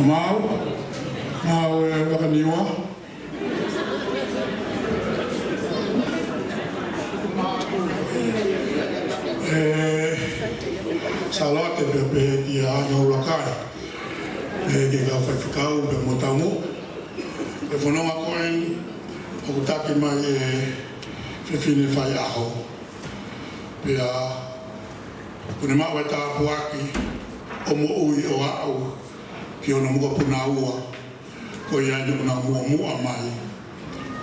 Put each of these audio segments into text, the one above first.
Mau wakaniwa. Salat be dia no lokai. Ke ga fa fikau be motamu. E fono ma koen o taki mai fifine fai aho. Pe a kuna ma wata puaki o mo ui o au. Ki ona mua puna ua, ko ia ni puna mua mai.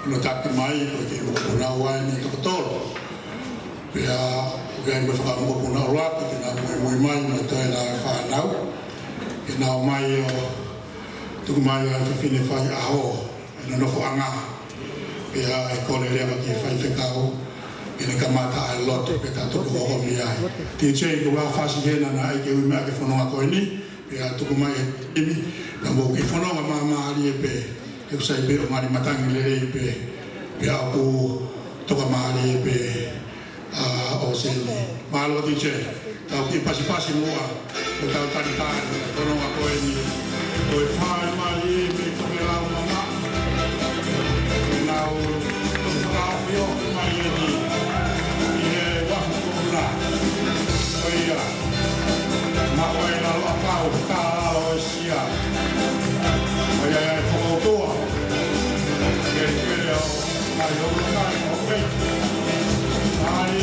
Ona taki mai, ko ki mua puna ua ni tokotoro. Pea, o kia ni whaka mua puna ua, ki te nā mui mai, na toi nā whanau. Ki nā o mai o, tuku mai o whiwhine whai aho, e na nofo anga. Pea, e kore rea ki whai whekau, ki ne kamata ai loto, pe tā tuku hoho mi ai. Ki chei, ko wā whasi hena na ai ke ui mea ke whanonga koe ni, pea tuku mai e imi, na mo ki whanonga maari e pe, e usai pe o mari matangi le rei pe, pea aku toka maari e pe o seni. Mahalo ti che, tau ki pasi mua, o tau tari tāri, whanonga koe ni, o e whae maari e pe toke lau mama, e nau toke whakao pio mai e ni, i e wafu kōpuna, o ia, Mawai na lakau ka o sia. Ai ai whakautoa. Kere kere o ai o kai o kei. Ai.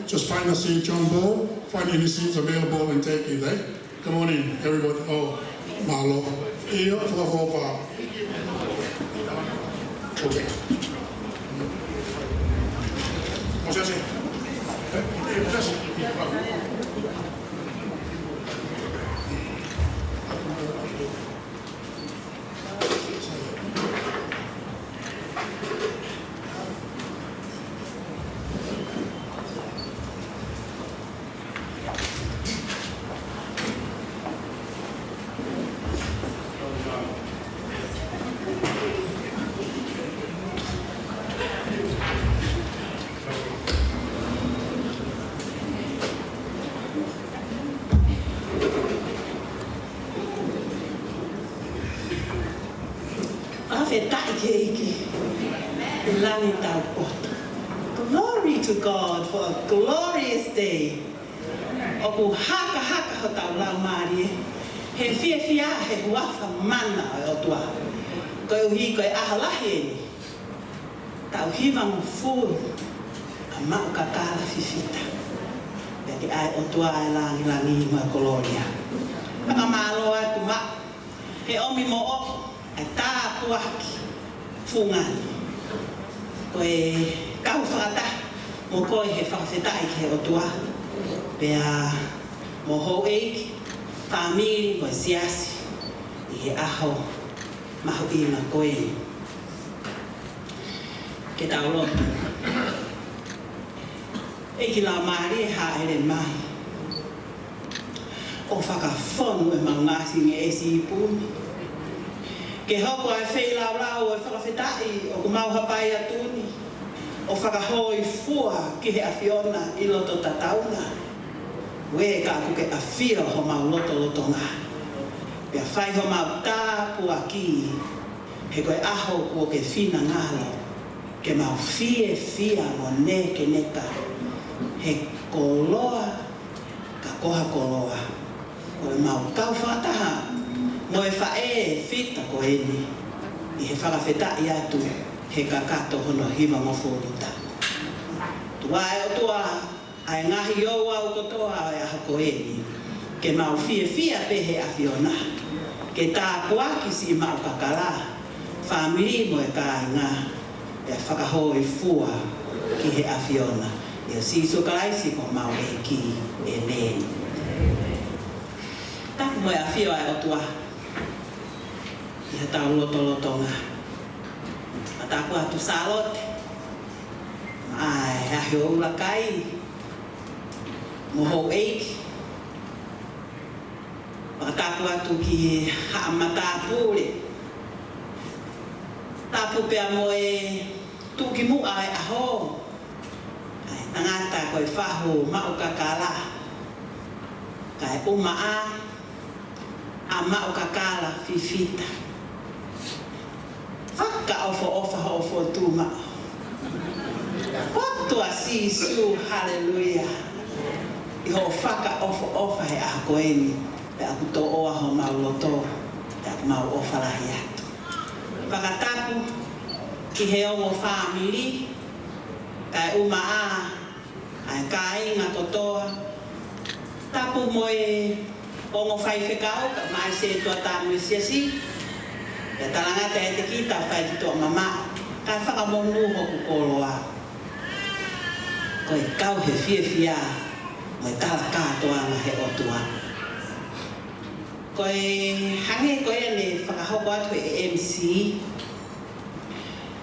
Just find a seat, John Bull. Find any seats available and take it, eh? Come on in, everybody. Oh, Malo. Here for okay. Glory to God for a glorious day. Oku haka ho tau lau maari. He fia he huafa mana o tua. Koe uhi koe ahalahi ni. Tau hiva mo fu a mau kakala fifita. Peki ai o tua e langi ma koloria. Paka malo atu ma. He omi mo o ai tā puaki fungani. Koe kau whakata mo koe he whakawhetai ke o tua. Pea mo hou eiki, whamiri koe siasi i he aho mahu i na koe. Ke tau lotu. E ki la maari e haere mai. O whakawhonu e maungasi nge e si puni. Ke hoko ai whei lau lau e whakawhetai o ku mau hapai atuni. O whakahoi fua ki he awhiona i loto tatauna. Ue ka aku ke awhia ho mau loto ngā. Pea whai ho mau tāpu aki. He koe aho kua ke whina ngālo. Ke mau fia mo ne ke neka. He koloa ka koha koloa. Koe mau kau whataha. No e whae fita ko eni. I he whakawhetai atu. He kakato hono hima mo fōruta. Tua e o tua, ai ngahi o au kotoa e aha ko eni. Ke mau fia pehe a whiona. Ke tā kuaki si mau kakala. Whamiri mo e kā ngā. E whakahoi fua ki he a whiona. Ia si so kalaisi ko mau e ki e nēni. Taku mo e a whio e o tua. Ia tau loto ngā. Taku atu salote. Ai, ahi o ula kai. Moho eiki. Taku atu ki haamata pule. Tapu pea mo e tuki mua e aho. Ai, tangata koe whahu mau kakala. Kai umaa. A mau kakala fifita. Whaka ofo tūma. Whatua sisu, hallelujah. Iho whaka ofo he a koeni. Pe aku tō oa ho mau loto. Pe aku mau ofa lahi atu. Whakatapu ki he ongo whamiri. Kai umaa. Ai kai ngā kotoa. Tapu mo e ongo whaiwhekau. Ka mai se tua tāmu e siasi. E talangata e te kita whai ki tō mama. Kai whakamonu hoku koloa. Koe kau he fia. Moi tala kātoa nga he otua. Koe hange koe ne whakahoko atu e MC.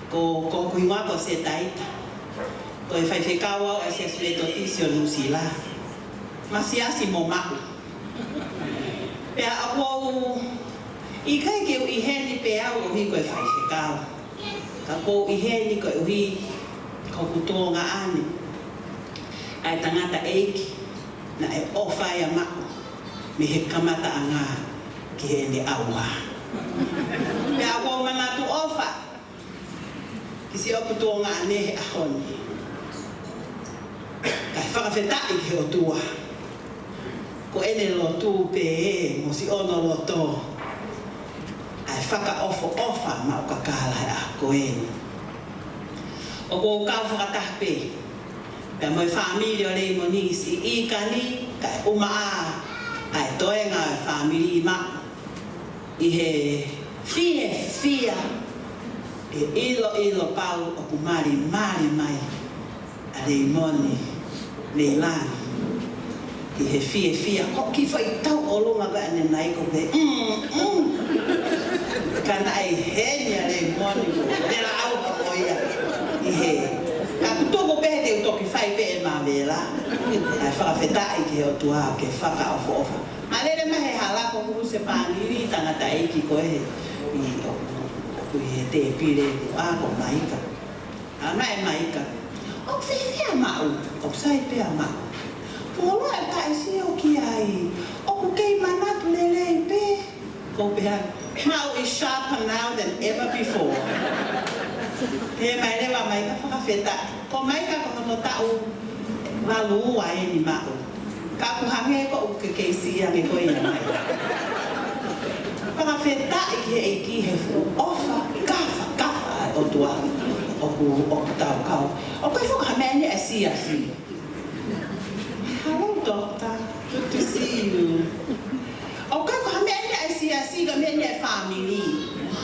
Ko kuingoa ko se taita. Koe whai whekaua o e se sueto tisio nusila. Masiasi mo mahu. Pea apu I kai ke i heni pe au o hi koe whai whekau. Ka kou i heni koe uhi ko kutoa ngā ane. Ai tangata eiki na e owhai a mako. Me he kamata a ngā ki he ne aua. Me a kou manatu owha. Ki si o kutoa ngā ane he ahoni. Kai whakawhetai ki he o tua. Ko ene lotu pe e mo si ono loto. Ai whaka ofa mau kakala e a koeni. O kou kau whakatahpe. Pea moi whamiri o rei mo nisi i kani kai umaa. Ai toe ngā whamiri i mako. I he fia. E ilo pau o ku mari mai. A rei moni, rei lani. I he fia. Ko ki whai tau o lunga ka ane nai ko pe. Kana ai henia rei moni ko. Tera au ka moia. I he. Ka kutoko pe te utoki whai pe e mā vela. Ai whakawhetai ki o tua ke whaka ofa. Ma lere mahe halako kuru se pāngiri tangata eiki ko he. I oku he te pire a ko maika. A mai maika. O whiwhia mau. O sai pea mau. Polo e taisi o ki ai. O kei manatu lelei pe. Ko pea. Mau is sharper now than ever before. He mai rewa mai ka whakawheta. Ko mai ka kono tau walu ua e ni mau. Ka kuhange ko uke keisi ange ko ina mai. Whakawheta i ki he eiki he ofa kafa o tua. O tau kau. O kai whakamene e si. Hello doctor, good to see you. O kai whakamene e si ka mene e family.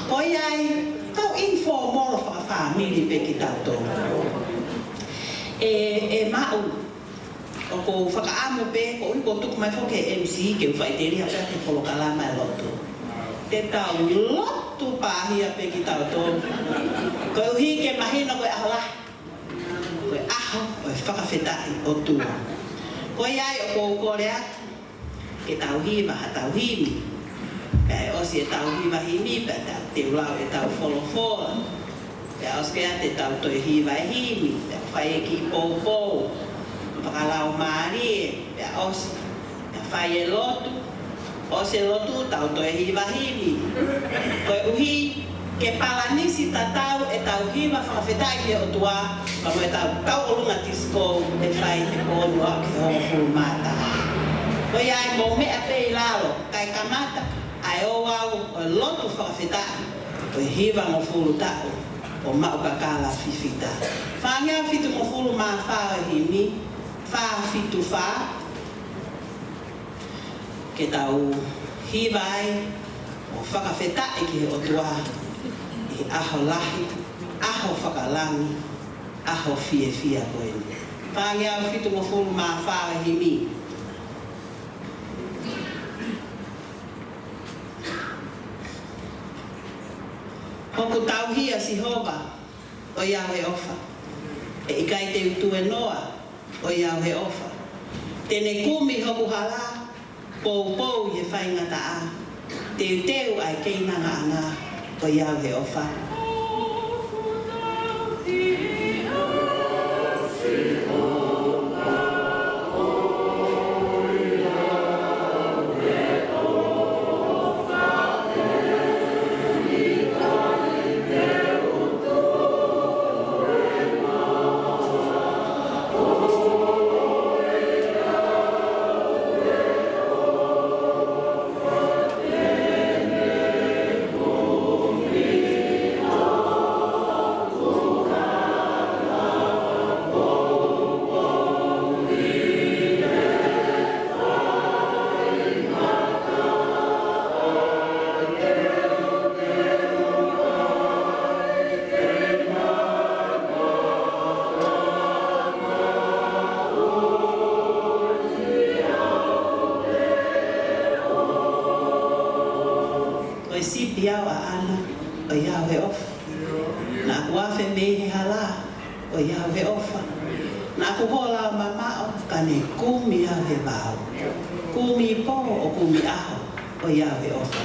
Koi ai, tau informal of a family pe ki tau tō. E mau, o ko whakaamu pe, ko ui ko tuku mai whoke MC, ke uwhaiteri hapea te wholokalama e loto. Te tau loto tu pahia pe ki tau tō. Koe uhi ke mahina koe ahola. Koe aho, koe whakawhetai o tua. Koe ai o kou kore atu. Ke tau hiwa ha tau himi. Pea osi e tau hiwa himi, pea te ulau e tau wholofoa. Pea oske a te tau toi hiwa e himi. Pea whai e ki pou. Whakalau maari, pea osi. Pea whai e lotu. Osi e lotu tau toi hiwa himi. Koe uhi ke palanisi tatau e tau hiwa whakawhetai ki o tua. Kamo e tau kau olunga tisko e whai he kōnua ke hofu mata. Koe ai mō mea pei lalo, kai kamata, ai o au o lotu whakawhetai. Koe hiwa ngō furu tau, o mau kakala whiwhita. Whāngia whitu ngō furu mā whāo himi, whā whitu whā. Ke tau hiwa ai, o whakawhetai ki o tua. I aho lahi, aho whakalangi, aho fia koe. Whāngia whitu ngō furu mā whāo himi. Hoku tauhia si hova, o iau he ofa. E ikai te utu e noa, o iau he ofa. Tene kumi hoku hala, pou ye whaingata a. Te uteu ai keinanga ana, o iau he ofa. Iau a ana, o iau he ofa. Nā ku awhe me he hala, o iau he ofa. Nā ku hola o mamao, ka ne kumi au he wau. Kumi po o kumi aho, o iau he ofa.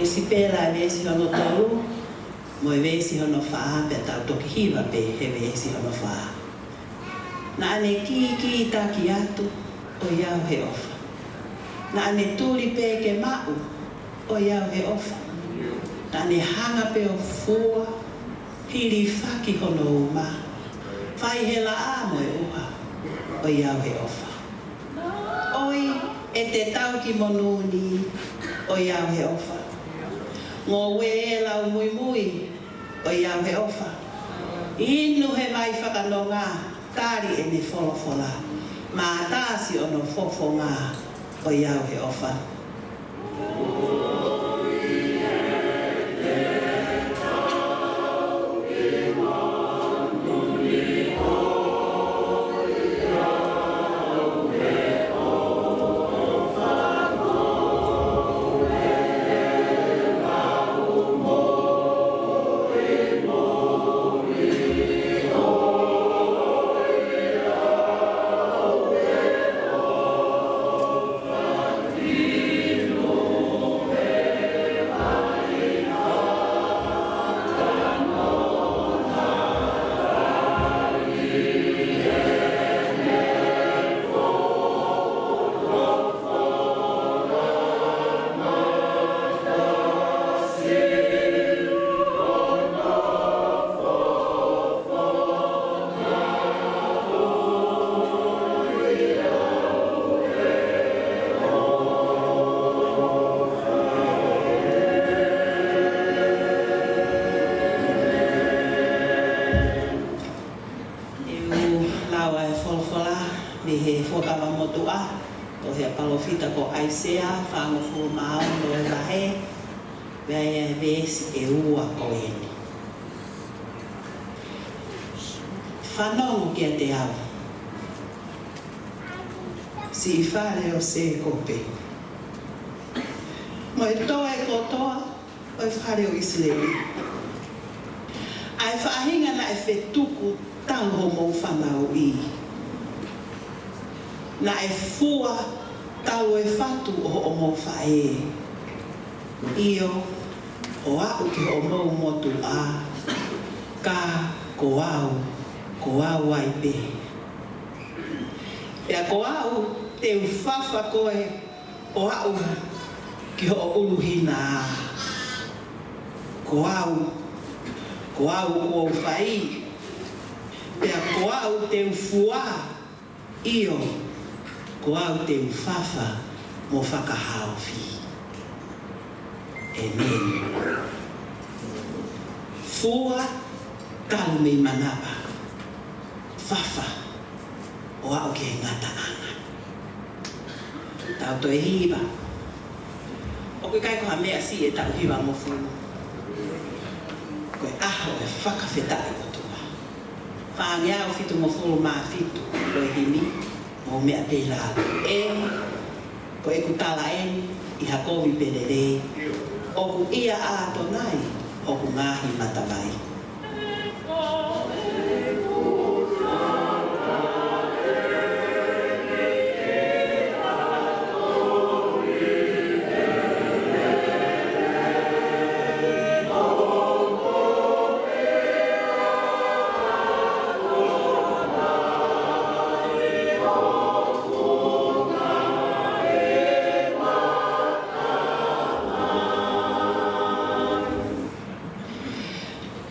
Si pēla e vesi hono tolu, mo e vesi hono whaa, pe tau toki hiwa pe he vesi hono whaa. Na ane ki taki atu, o iau he ofa. Na ane tuli pe ke mau, o iau he ofa. Na ane hanga pe o fua, hiri whaki hono uma. Whai he la a mo e uha, o iau he ofa. Oi, e te tau ki monuni, o iau he ofa. Ngō we lau mui, o iau he ofa. Inu he mai whakanonga, tāri e ne wholofola. Mā tāsi o no fofo ngā, o iau he ofa. he whakawa motua, o he palofita ko Aisea, whangofu mao no e wahe, vea e vesi e ua ko eni. Whanongo kia te au. Si I whare o se kope. Mo e toa e kotoa, o e whare o Isleli. Ai whaahinga na e whetuku tau ho mou whanau I. Na e fua tau e whatu o mou whae. Io, o au ki o mou motu a, ka ko au ai pe. Pea ko au te uwhawha koe o au ki o uluhina a. Ko au o whai. Pea ko au te ufua io. Ko au te uwhawha mo whakahauwhi. Amen. Fua kalu me manapa. Whawha o au ke ngata anga. Tau to e hiwa. O koe kai ko ha mea si e tau hiwa mo fulu. Koe aho e whakawhetai o tua. Whaangia o fitu mo fulu maa fitu. Koe hini mo mea pēla. Koe kutala I hakovi perere. Oku ia a tonai. Oku ngahi matawai.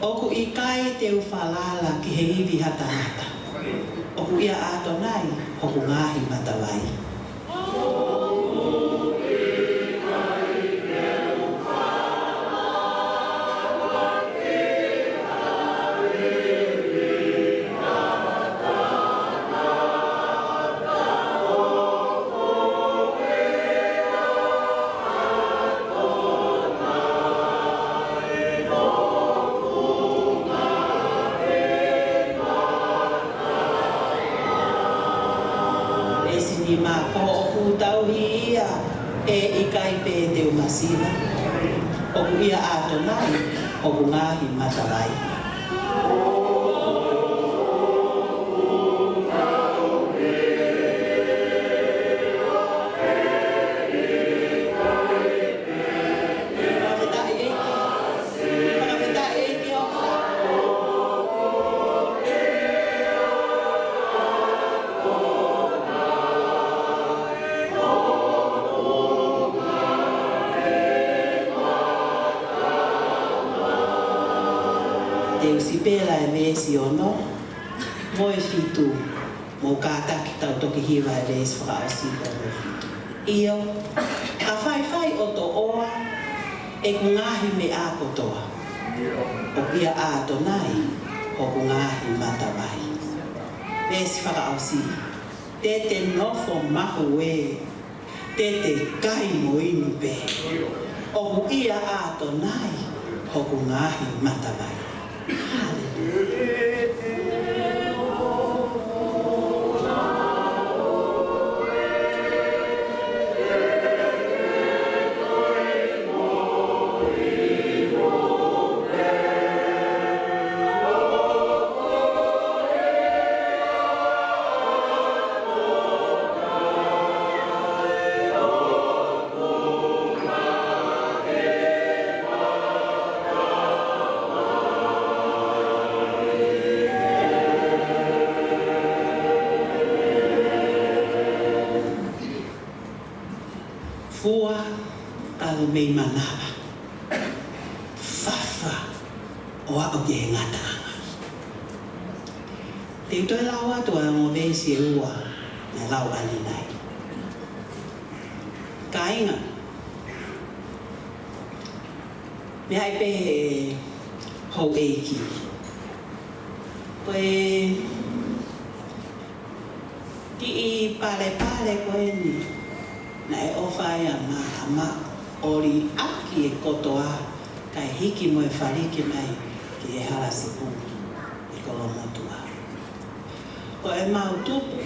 Oku I kai te uwhalala ki he iwi hata hata. Oku ia ato nai, oku ngahi matawai. Ni ma ko oku tau ia I kai pe te umasina. Oku ia ato nai, oku ngahi matawai. Te usipela e vesi ono, mo e fitu, mo kātaki tau toki hiwa e vesi whakaosika mo fitu. Io, a whai o to oa, e kungahi me a kotoa. O ia a to nai, o kungahi matawai. Vesi whakaosi, te te nofo mahu e, te te kai mo inu pe. O ia a to nai, o kungahi matawai. Fua talo mei manava. Fafa o a o ke ngata anga. Te utoi lawa tua mo vesi e ua na lau ani nai. Ka inga. Me hai pe hou eiki. Koe I pale koe ni. Na e ofai a ma ori aki e kotoa kai hiki mo e whariki mai ki e hala sipu i kolo motua. Ko e mau tupu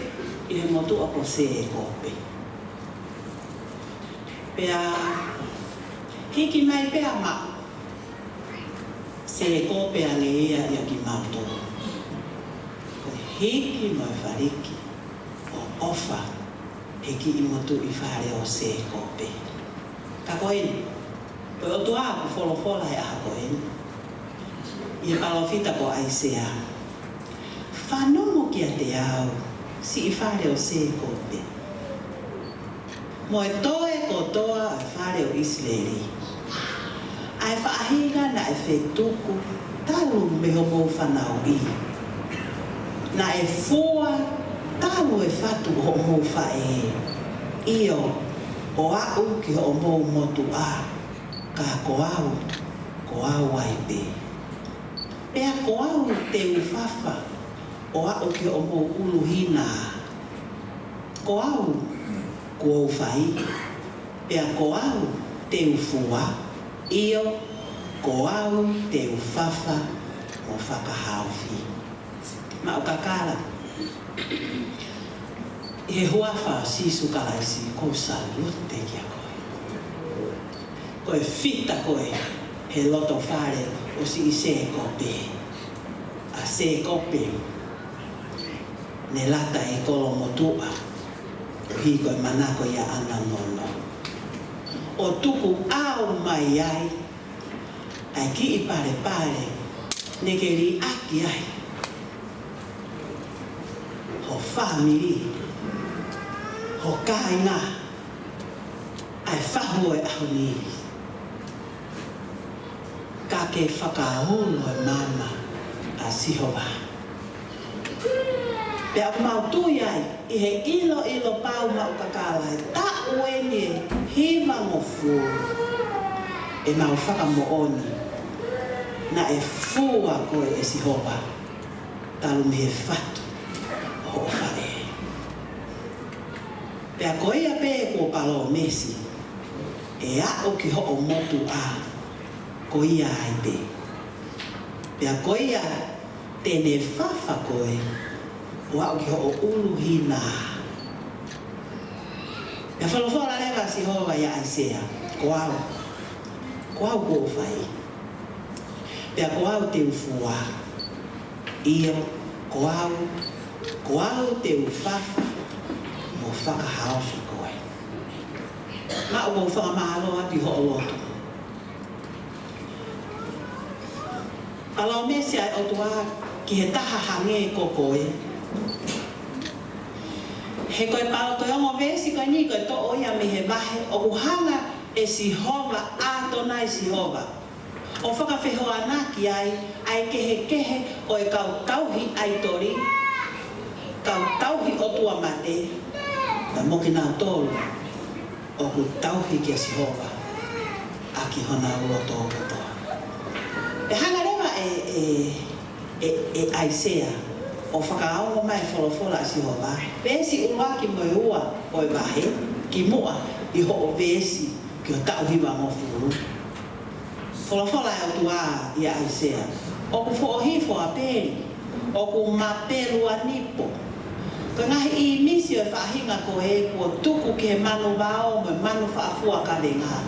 i he motua ko se e kope. Pea hiki mai pea ma se e kope a le ia i a ki mau tupu. Ko hiki mo e whariki o ofa hiki i motu i whare o se e kope. Ka koeni, koe o tua ku wholofola e aha koeni. I e palofita ko aisea. Whanomo kia te au, si i whare o se e kope. Mo e toe kotoa e whare o Israeli. Ai whaahiga na e whetuku, talu me homo whanau i. Na e fua, talu e whatu homo whae. Io, o au ki o mou motu a, ka koau ai pe. Pea koau te ufafa, o au ki o mou uluhina. Koau, koau fai. Pea koau te ufua, io, koau te ufafa, o whakahauwhi. Ma o kakala. He huafa sisu kalaisi ko salute kia koe. Koe fita koe he loto whare o si i se kope. A se kope ne lata i kolo motua. Hi koe manako ia ana nono. O tuku au mai ai. Ai ki i pare ne ke ri aki ai. Ho family. Ho kainga ai whahu e au ni. Ka ke whakaholo e mama a sihova. Pe aku mau tui ai, i he ilo pau mau kakala e ta ueni e hiva ngofu. E mau whakamo oni. Na e fua koe e sihova. Talu me he whatu ho whare. Pea koe a pe ko palo mesi, e a o ki ho o motu a, koe a ai pe. Pea koe a tene whawha koe, o a o ki ho o uluhina. Pea whalawhala lewa si hoa ia aisea, koau ko whai. Pea koau te ufua, io, koau te ufafa, mo whakahauwhi koe. Ma o mo whakamahalo ati ho o loto. Alau mesi ai o tua ki he taha hange ko koe. He koe pao koe ongo vesi koe ni koe to oia me he vahe o uhanga e si hova ato nai si hova. O whakawheho anaki ai kehe o e kau tauhi ai tori. Kau tauhi o tua mate. Na moki nā tōru, o ku tauhi ki a Sihova, a ki hona ua tō katoa. E hanga rewa e Aisea, o whakaongo mai wholofola a Sihova, vesi uruaki mo e ua o e wahe, ki mua i ho o vesi ki o tauhiwa mo furu. Wholofola e o tua i a Aisea, o ku whohifo a peri, o ku mapelu a nipo, ko ngahi I misi o whaahinga ko e kua tuku ke manu wao me manu whaafua ka renga.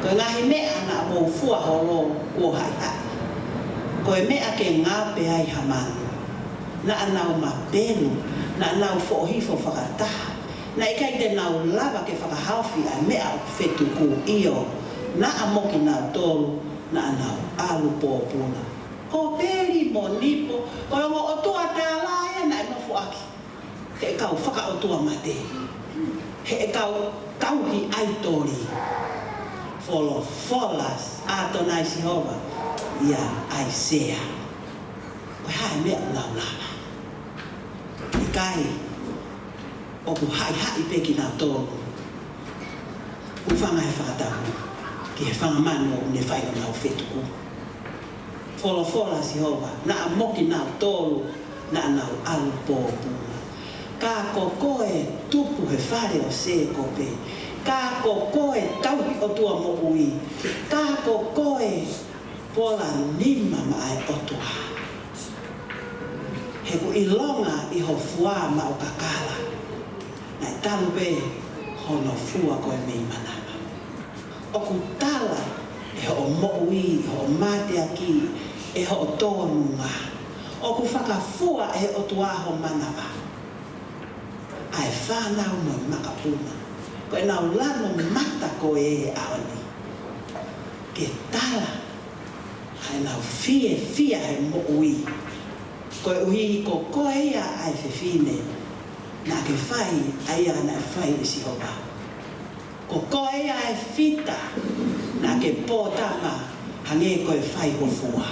Ko ngahi mea na mo fua holo kua hai hai. Ko e mea ke ngāpe ai hamanu. Na anau mapenu, na anau whohifo whakataha. Na ikai te nau lava ke whakahauwhi ai mea o whetuku io. Na amoki nau tolu, na anau alu pōpuna. Ko peri mo nipo, ko ongo o tua te alaia na inofu aki. He kau whakaotua mate. He kau tauhi aitori. Wholofolas ato nai Sihova. Ia Aisea. Koe hae mea laulala. I kai. Oku hai peki nā tōru. Uwhanga he whakatahu. Ki he whangamanu o ne whaiga nau whetuku. Wholofolas Sihova. Na amoki nau tōru. Na anau alu pōpuna. Ka koko e tupu he whare o se kope. Ka koko e tauhi o tua mo ui. Ka koko e pola nima mai o tua. He ku ilonga i ho fua ma o kakala. Nai talu pe hono fua koe mei manama. O ku tala e ho mo ui, ho mate aki, e ho tonunga. O ku whakafua e o tua ho manama. Ai whanau mo makapuna. Koe nau lano mata ko e aoni. Ke tala. Ai nau fie he mo ui. Koe uhi ko koe ia ai fefine. Na ke whai ai ana whai e sihoba. Ko koe ia ai fita. Na ke pōtama hange koe whai ho fua.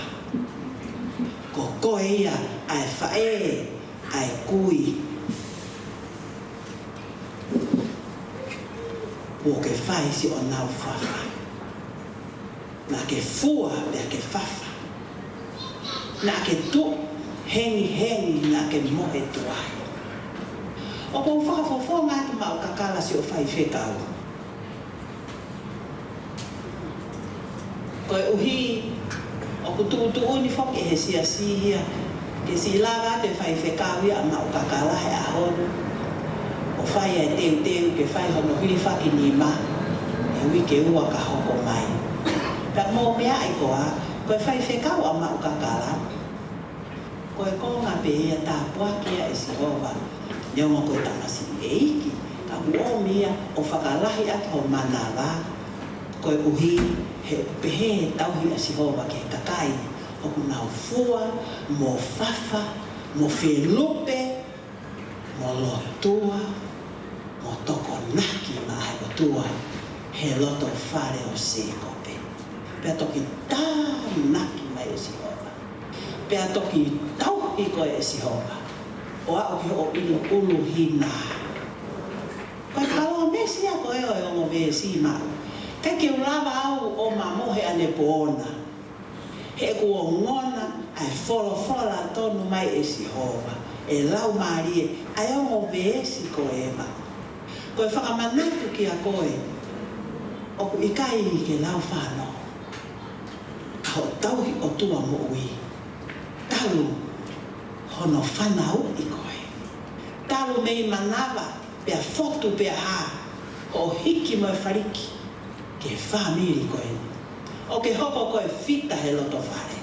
Ko koe ia ai whae ai kui. O ke whai si o nau whawha. Na ke fua mea ke whawha. Na ke tu hengi na ke mohe tua. O kou whakawhawha ngā tu mau kakala si o whai whekau. Koe uhi, o ku tuutu uni whoki he sia hia. Ke si lawa te whai whekau ia mau kakala he ahonu. O whai e teu ke whai hono hiri whaki ni ma. E ui ke ua ka hoko mai. Pea mō mea ai koa, koe whai whekau a mau kakala. Koe konga pe ia tā puakia e si hova. Neonga koe tamasi e iki. Ka uo mia o whakalahi atu ho manala. Koe uhi he pehe tauhi a si hova ke kakai. O ku nau fua, mo fafa, mo whelupe, mo lotua, mo toko naki ma ai o tua, he loto whare o se kope. Pea toki tā naki mai e si hova. Pea toki tauhi koe e si hova. O au ki o ilo ulu hina. Koe kaloa mesi a koe o e ongo ve si mau. Kai ke ulawa au o mamohe ane poona. He ku o ngona ai fola tonu mai e si hova. E lau marie, ai ongo veesi ko e ma. Koe whakamanatu ki a koe, o ku ikai i ke lau whāno. Ka o tauhi o tua mo ui. Talu, hono whanau i koe. Talu mei manawa, pea fotu pea ha, o hiki mo e whariki, ke whamiri koe. O ke hoko koe fita he loto whare.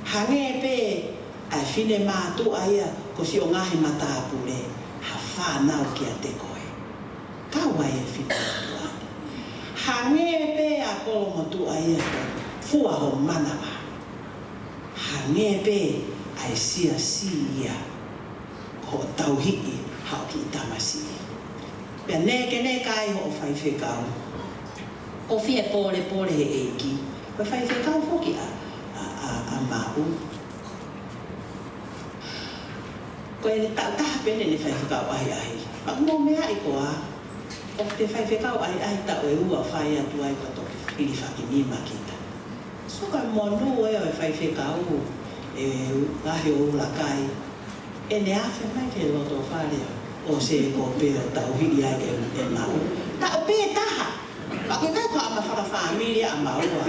Hange pe, ai fine mātu aia ko si o ngahi matapule ha whanau ki a te koe. Kaua e fine mātu aia. Hange pe a kolo motu aia ko fua ho manawa. Hange pe ai sia ia ko tauhiki hao ki tamasi. Pea neke ne kai ho whai whekau. O fie pore he eiki. Ko whai whekau foki a mau. Koe ne taha pene ne whai whekau ai. Ma mo mea i koa. O te whai whekau ai tau e ua whai atu ai ko toki pili whaki nima kita. So kai monu e o e whai whekau e ngahi o ulakai. E ne awhi mai ke loto wharea. O se ko peo tau hiri ai e mau. Ta o pe taha. Ma koe kai koa ama whakawhamiri a maua.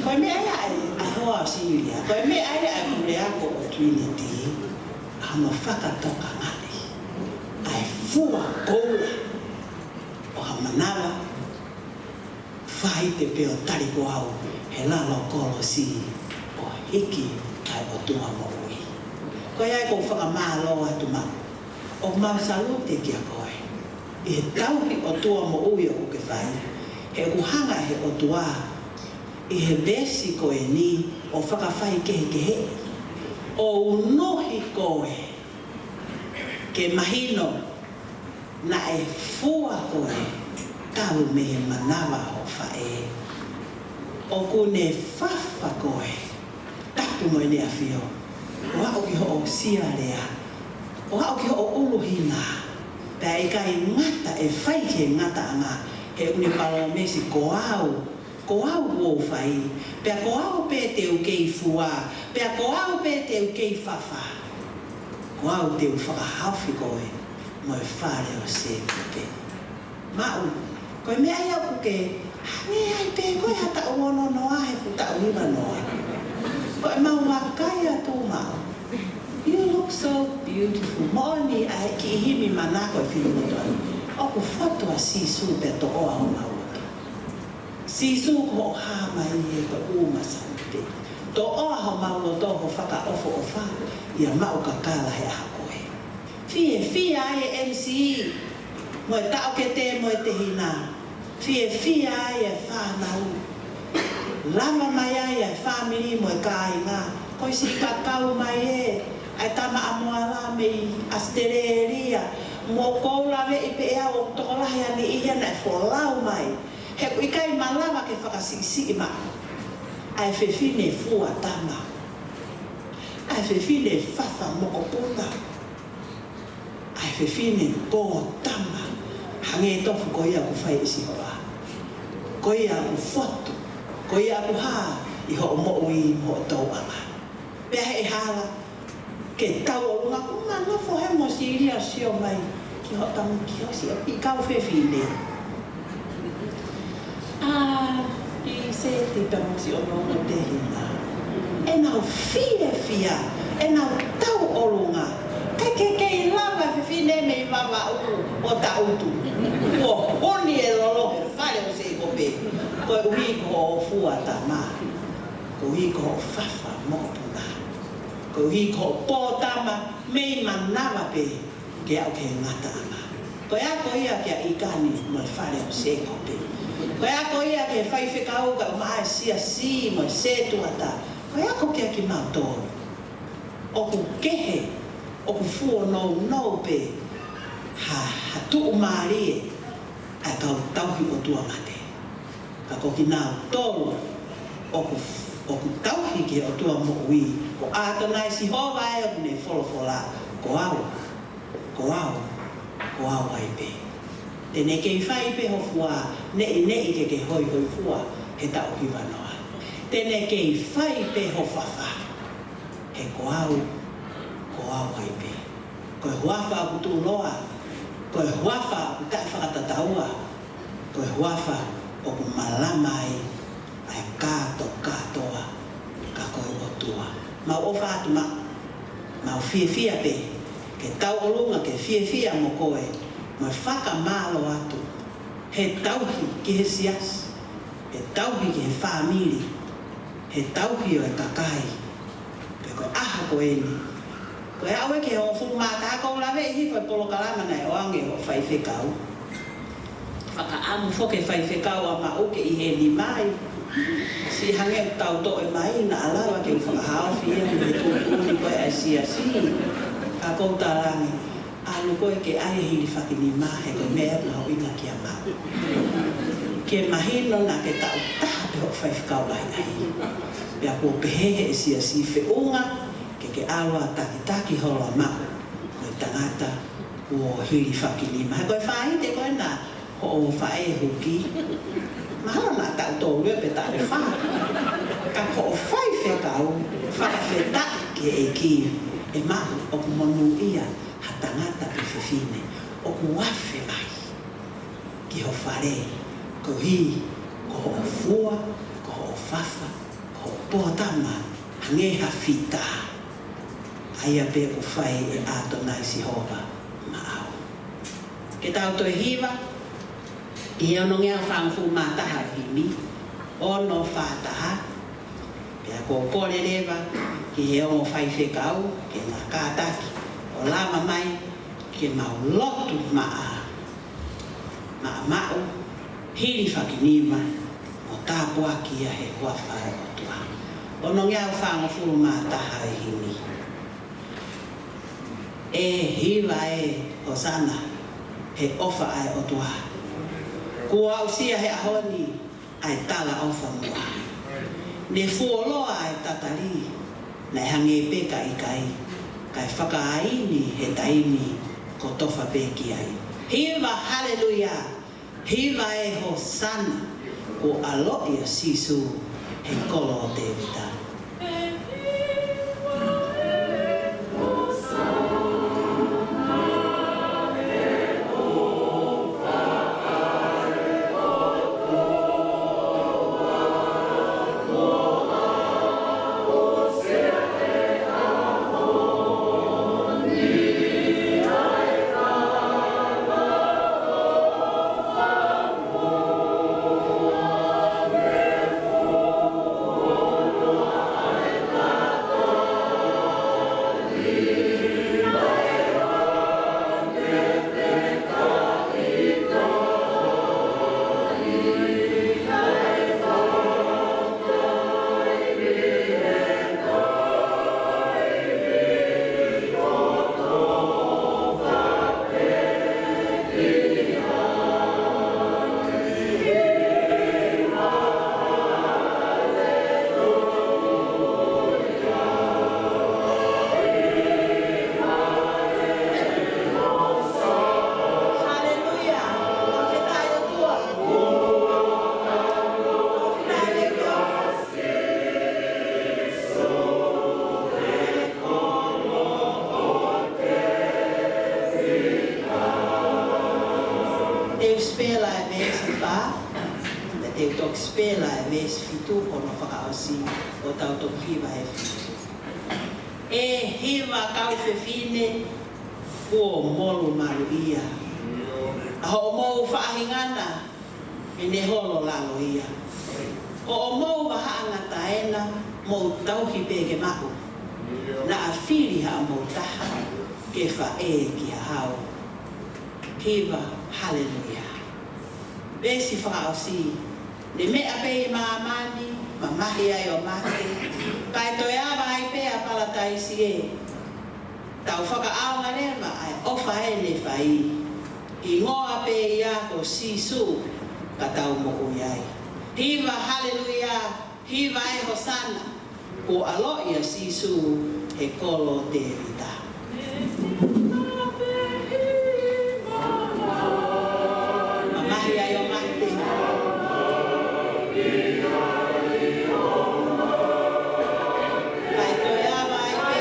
Koe me aia a hoa siria. Koe me aia a kurea ko o Trinity. Hano whakatoka ngani. Ai fua koula. O hamanawa. Whai te peo tariko au. He lalo kolo si. O hiki ai o tua mo ui. Koe ai ko whakamalo atu mau. O mau salute ki a koe. I he tauhi o tua mo ui o kuke whai. He uhanga he o tua. I he vesi koe ni o whakawhai kehe. O unohi koe. Ke mahino na e fua koe. Kalu me he manawa ho whae. O kune whawha koe. Tapu mo ne a whio. O hao ki ho o sia rea. O hao ki ho o uluhina. Pea e kai ngata e whai ke ngata anga. He une palo mesi ko au o whai. Pea ko au pe te u kei fua. Pea ko au pe te u kei whawha. Ko au te u whakahawhi koe. mo fare o se pe mau ko me ai o ke hange ai pe ko hata o no no ai futa o iba no ko mau wa kai tu mau you look so beautiful moni ai ki himi mana ko filmo to o ko foto a sisu pe to o a mau sisu ko ha mai e ko uma sa pe to o a mau to ho faka ofo ofa ia mau ka kala he a ko fie ai MC mo ta o ke te mo te hina fie ai e fa nau lama mai ai e family mo kai nga ko si ka kau mai e ai tama amoala me Australia mo ko la ve ipe a o to la ya ni ia na fo lau mai he ko kai malama ke fa si ma ai fe fine fu atama ai fe fine fa mo ko puna ai fe fine po tama hange to fu ko ia ku fai si hoa ko ia ku foto ko ia ku ha I ho mo ui mo to anga pe he hala ke tau o nga ku ma no fo he mo si ria si o mai ki ho tam ki ho si I kau fe fine I se te pe mo si o no te hina e na fia e na tau o lunga ke lava fine me mama o tautu o oni e lolo fale o se ko pe ko ui ko fua tama ko ui ko fafa mo tuna ko ui ko potama me manava pe ke au ke ngata ama ko ia ke ikani mo fale o se ko pe ko ia ke fai fe kau ka mai si mo se tuata ko ke ki mato o ku kehe o ku fuo no pe ha tu mari a ka tauhi o tua mate ka ko kina tolu o ku tauhi ke o tua mo ui o a to nai si ho vai o ne fola ko au ai pe te ne ke fai pe ho fua ne ke hoi fua he tauhi vanoa te ne ke fai pe ho fafa he ko au ai pe ko huafa ku tu loa ko huafa ku ta fa ta taua ko huafa o ku malama ai ka toa ka ko o tua ma o fa tu ma o fia pe ke tau o lunga ke fia mo koe ma faka malo atu he tauhi ki he sias he tauhi ki he family he tauhi o e kakai pe ko aha ko eni ko e awe ke o fu mata ko la ve hi ko polo kalama na o ange o fai fe kau faka amu fo ke fai fe kau ama o ke I he ni mai si hange tau to e mai na ala wa ke faka ha fi ni ko ni ko e si a ko tarangi alu ko ke ai hi faki ni ma he ko me la o ina ki ama ke mahino na ke tau ta pe o fai fe kau lai ai ya ko pe he si fe unga ke awa taki hola ma o tangata o hiri whakini ma koe whai te koe na ho o whae huki mahalo na tau tō rua pe tāre wha ka ho o whai whekau whakawheta ke e ki e ma o ku monu ia ha tangata pe whiwhine o ku wafe mai ki ho whare ko hi ko ho o fua ko ho o whafa ko ho o pōtama hangeha whita aia pe o whai e ato nai si hova ma au. Ke tau toi hiwa, I ono ngea whangfu mātaha himi, ono whātaha, pia ko kore rewa, ki he ongo whai whekau, ke ngā kātaki, o lama mai, ke mau lotu mau, hiri whakinima, o tāpua ki a he hua whai o tua. Ono ngea whangfu mātaha himi. E hiwa Hosanna he ofa ai o tua. Kua usia he ahoni ai tala ofa mua. Ne fuoloa ai tatari na hange peka I kai. Kai whakaaini he taimi ko tofa peki ai. Hiwa hallelujah. Hiwa Hosanna ko aloia sisu he kolo o te vita. te tok spela e mes fitu o no whakaosi o tau tok hiwa e fitu. E hiwa kau fefine o molu maru ia. Aho mou whaahingana e ne holo lalo ia. O mou wahaanga taena mou tauhi peke mahu. Na a whiri ha mou taha ke whae ki a hao. Hiwa, hallelujah. Besi whakaosi, ne mea pei maamani, ma mahi ai o mate, kai toi awa ai pea palataisi e. Tau whakaaonga rewa ai ofa e ne whai. I ngoa pe ia ko sisu ka tau moku iai. Hiva hallelujah, hiva e hosana. O alo ia sisu he kolo te vita. Mamahi ai o mate. Kai toi awa ai pe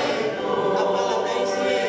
a palataisi e.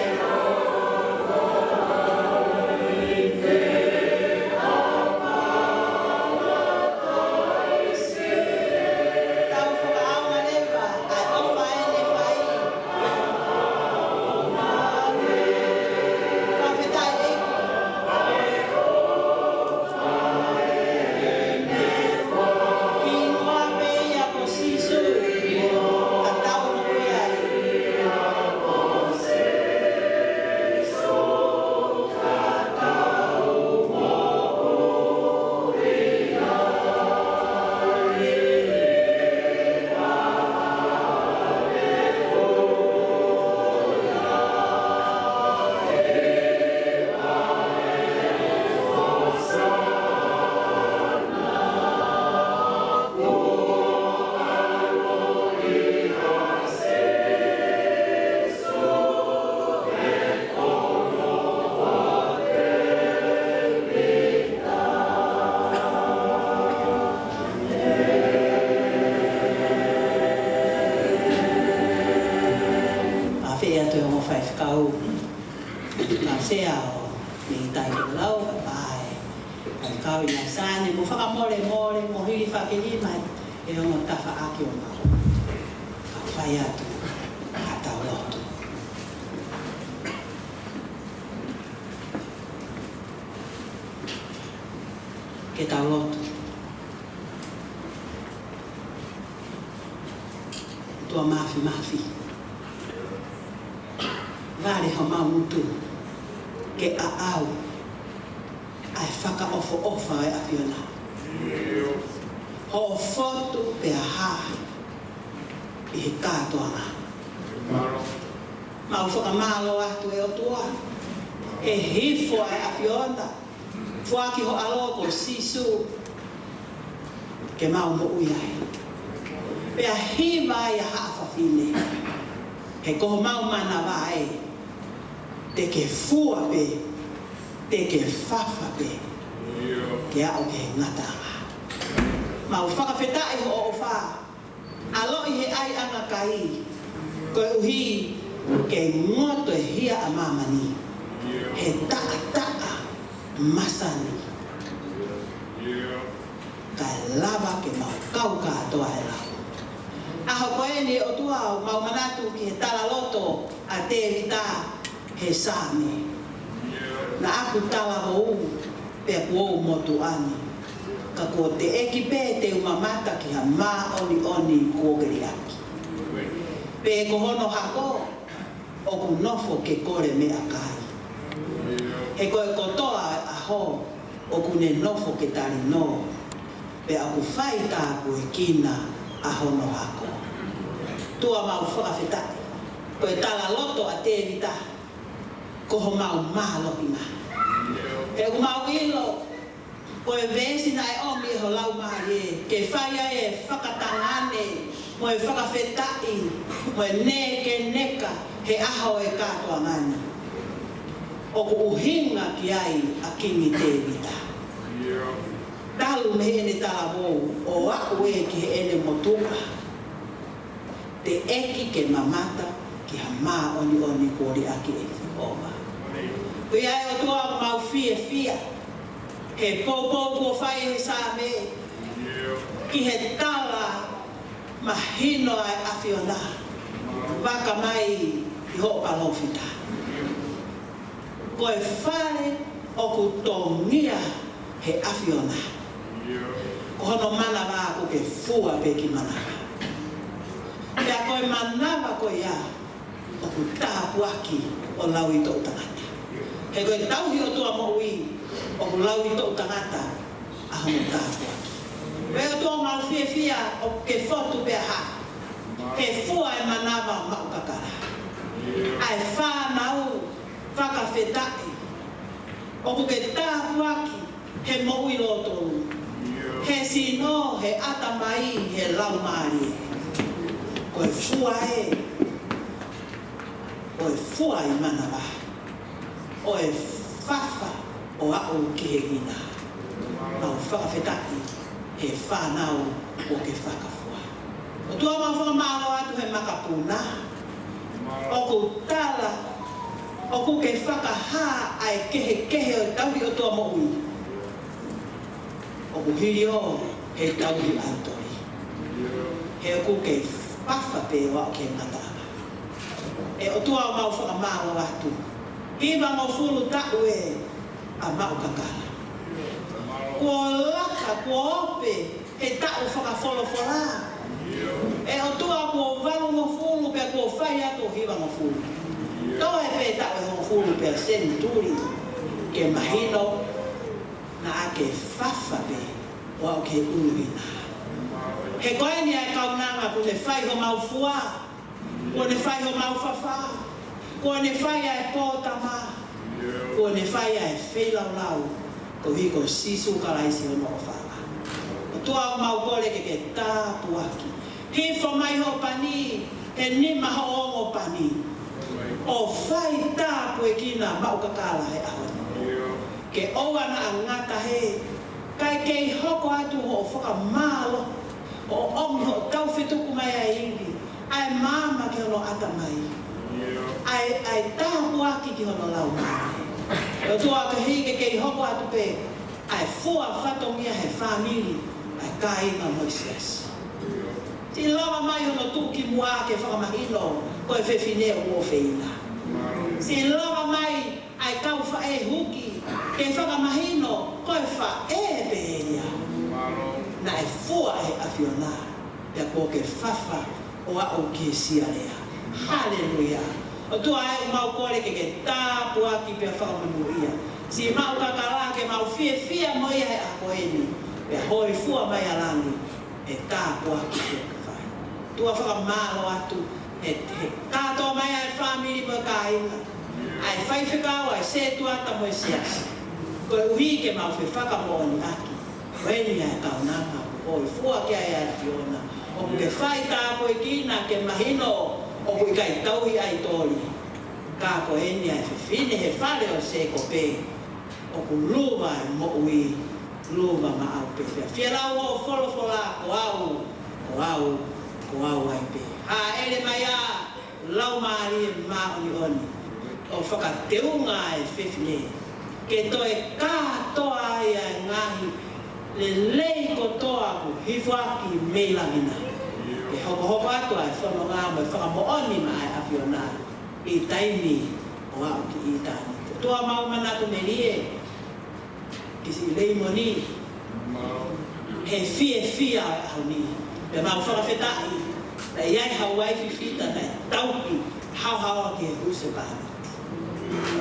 Ke tau lotu. Tua mafi. Vale ho mamutu. Ke a au. Ai whaka ofa e afiona. Ho fotu pe a ha. I he kātoanga. Mau whakamalo atu e o tua. He hifo e afiona. Fuaki ho aloko sisu ke mau mo uiai. Pea hiva ia haafafine. He koho mau mana wae. Te ke fua pe. Te ke fafa pe. Ke au ke ngatanga. Mau whakawhetai ho o wha. Aloi he ai anga kai. Koe uhi ke ngoto e hia a mamani. He taka. Masani. Kai lava ke mau kau katoa e lau. Aho koe ni o tua mau manatu ki he tala loto a te vita he sāme. Na aku tala ho pe kuo motu ani. Ka ko te eki pe te umamata ki ha mā oni kuogeri aki. Pe kohono hako o ku nofo ke kore mea kai. He koe kotoa aho o kune nofo ke tari no. Pe aku whai tāku e kina aho no hako. Tua mau whakawhetai. Koe tala loto a te vita. Koho mau malo ina. He ku mau ilo. Koe vesi na e omi ho lau mai e. Ke whaia e whakatangane. Moe whakawhetai. Moe neke neka. He aho e katoa ngani. O ku uhinga ki ai a kingi te vita. Talu me ene tala mou, o aku e ki ene motuka. Te eki ke mamata ki ha mā oni kori aki e ki oma. Kui ai o tua mau fia. He pōpō kua whai he sā me. ki he tala mahino ai awhiona waka mai i ho palofita. Ko e whare o ku tongia he awhiona. Ko hono mana wā ko ke fua pe ki manaka. Pea koe manawa koe ia o ku tāpuaki o lau i tō tangata. He koe tauhi o tua mo ui o ku lau i tō tangata a hono tāpuaki. Pea tua mau fia o ke fotu pea ha. He fua e manawa mau kakara. Ai whānau whakawhetai o ku ke tāpuaki he mo ui roto. He sino, he atamai, he laumari. Koe fua e. Koe fua i manawa. O e whafa o au ki he gina. Mau whakawhetai, he whanau o ke whakafua. O tua mau whakamalo atu he makapuna. O ku tala, o ku ke whakaha ai kehe o tauhi o tua mo ui. O ku hiri o he tauhi antori. He o ku ke whafa pe o ke matama. E o tua mau whakamalo atu. Iwa mau fulu tau e a mau kakara. Kua laka, kua ope, he tau whakawholofola. E o tua kua walu mo fulu pe kua whai atu hiwa mo fulu. Tau e pe tau e mo fulu pe senturi ke mahino na ake whafa pe o au ke uruhina. He koe ni ai kaunanga ku ne whai ho mau fua, ku ne whai ho mau whawha, ku ne whai ai pōtama, ku ne whai ai whelaulau, ko hiko sisu karaisi o no whanga. O tua mau kore ke tāpuaki. He whamai ho pani, he nima ho ongo pani. O whai tāpu e kina mau kakala he ahoni. Ke oa na angata he, kai kei hoko atu ho whakamalo, o omi ho tauwhituku mai a ingi, ai mama ki hono atamai, ai tāpuaki ki hono lau mai. O tua ka hige kei hoko atu pe, ai fua whatongia he whamiri, ai kainga Moises. Ti lawa mai hono tuki mua ke whakamahino, koe whewhinea uo whina. Si lawa mai, ai kau wha e huki, ke whakamahino, koe wha e beheria. Na e fua e awhiona, pia ko ke whawha o au ke siarea. Hallelujah. O tua e mau kore ke tāpuaki pia whakamanuia. Si mau kakala ke mau fia mo ia e ako eni, pia hoi fua mai alangi, e tāpuaki pia kawhai. Tua whakamalo atu, he kātoa mai ai whamiri pa kāinga. Ai whaiwhekau ai se tuata mo e siasi. Koe uhi ke mau whakamooni aki. Weni ai kaunanga, hoi fua ke ai ai tiona. O ke whai tāpo e kina ke mahino, o ku kai tauhi ai tori. Ka ko eni ai whiwhine he whare o se kope. O ku luwa e mo ui, luwa ma au pe whia. Whiarau o wholofola ko au ai pe. Ha ele mai a, lau maari e maoni oni. O whakateunga e whiwhine. Ke toi kātoa ai ai ngahi, le lei ko toa ku hifwaki meilangina. E hoko atu ai whanonga mo e whakamooni ma ai awhiona i taimi o au ki i tāni. Tua mau manatu merie, ki si lei moni, he fia ai auni. Pe mau whakawhetai, na iai hawai whiwhita na taupi hauhawa ki he huse pāna.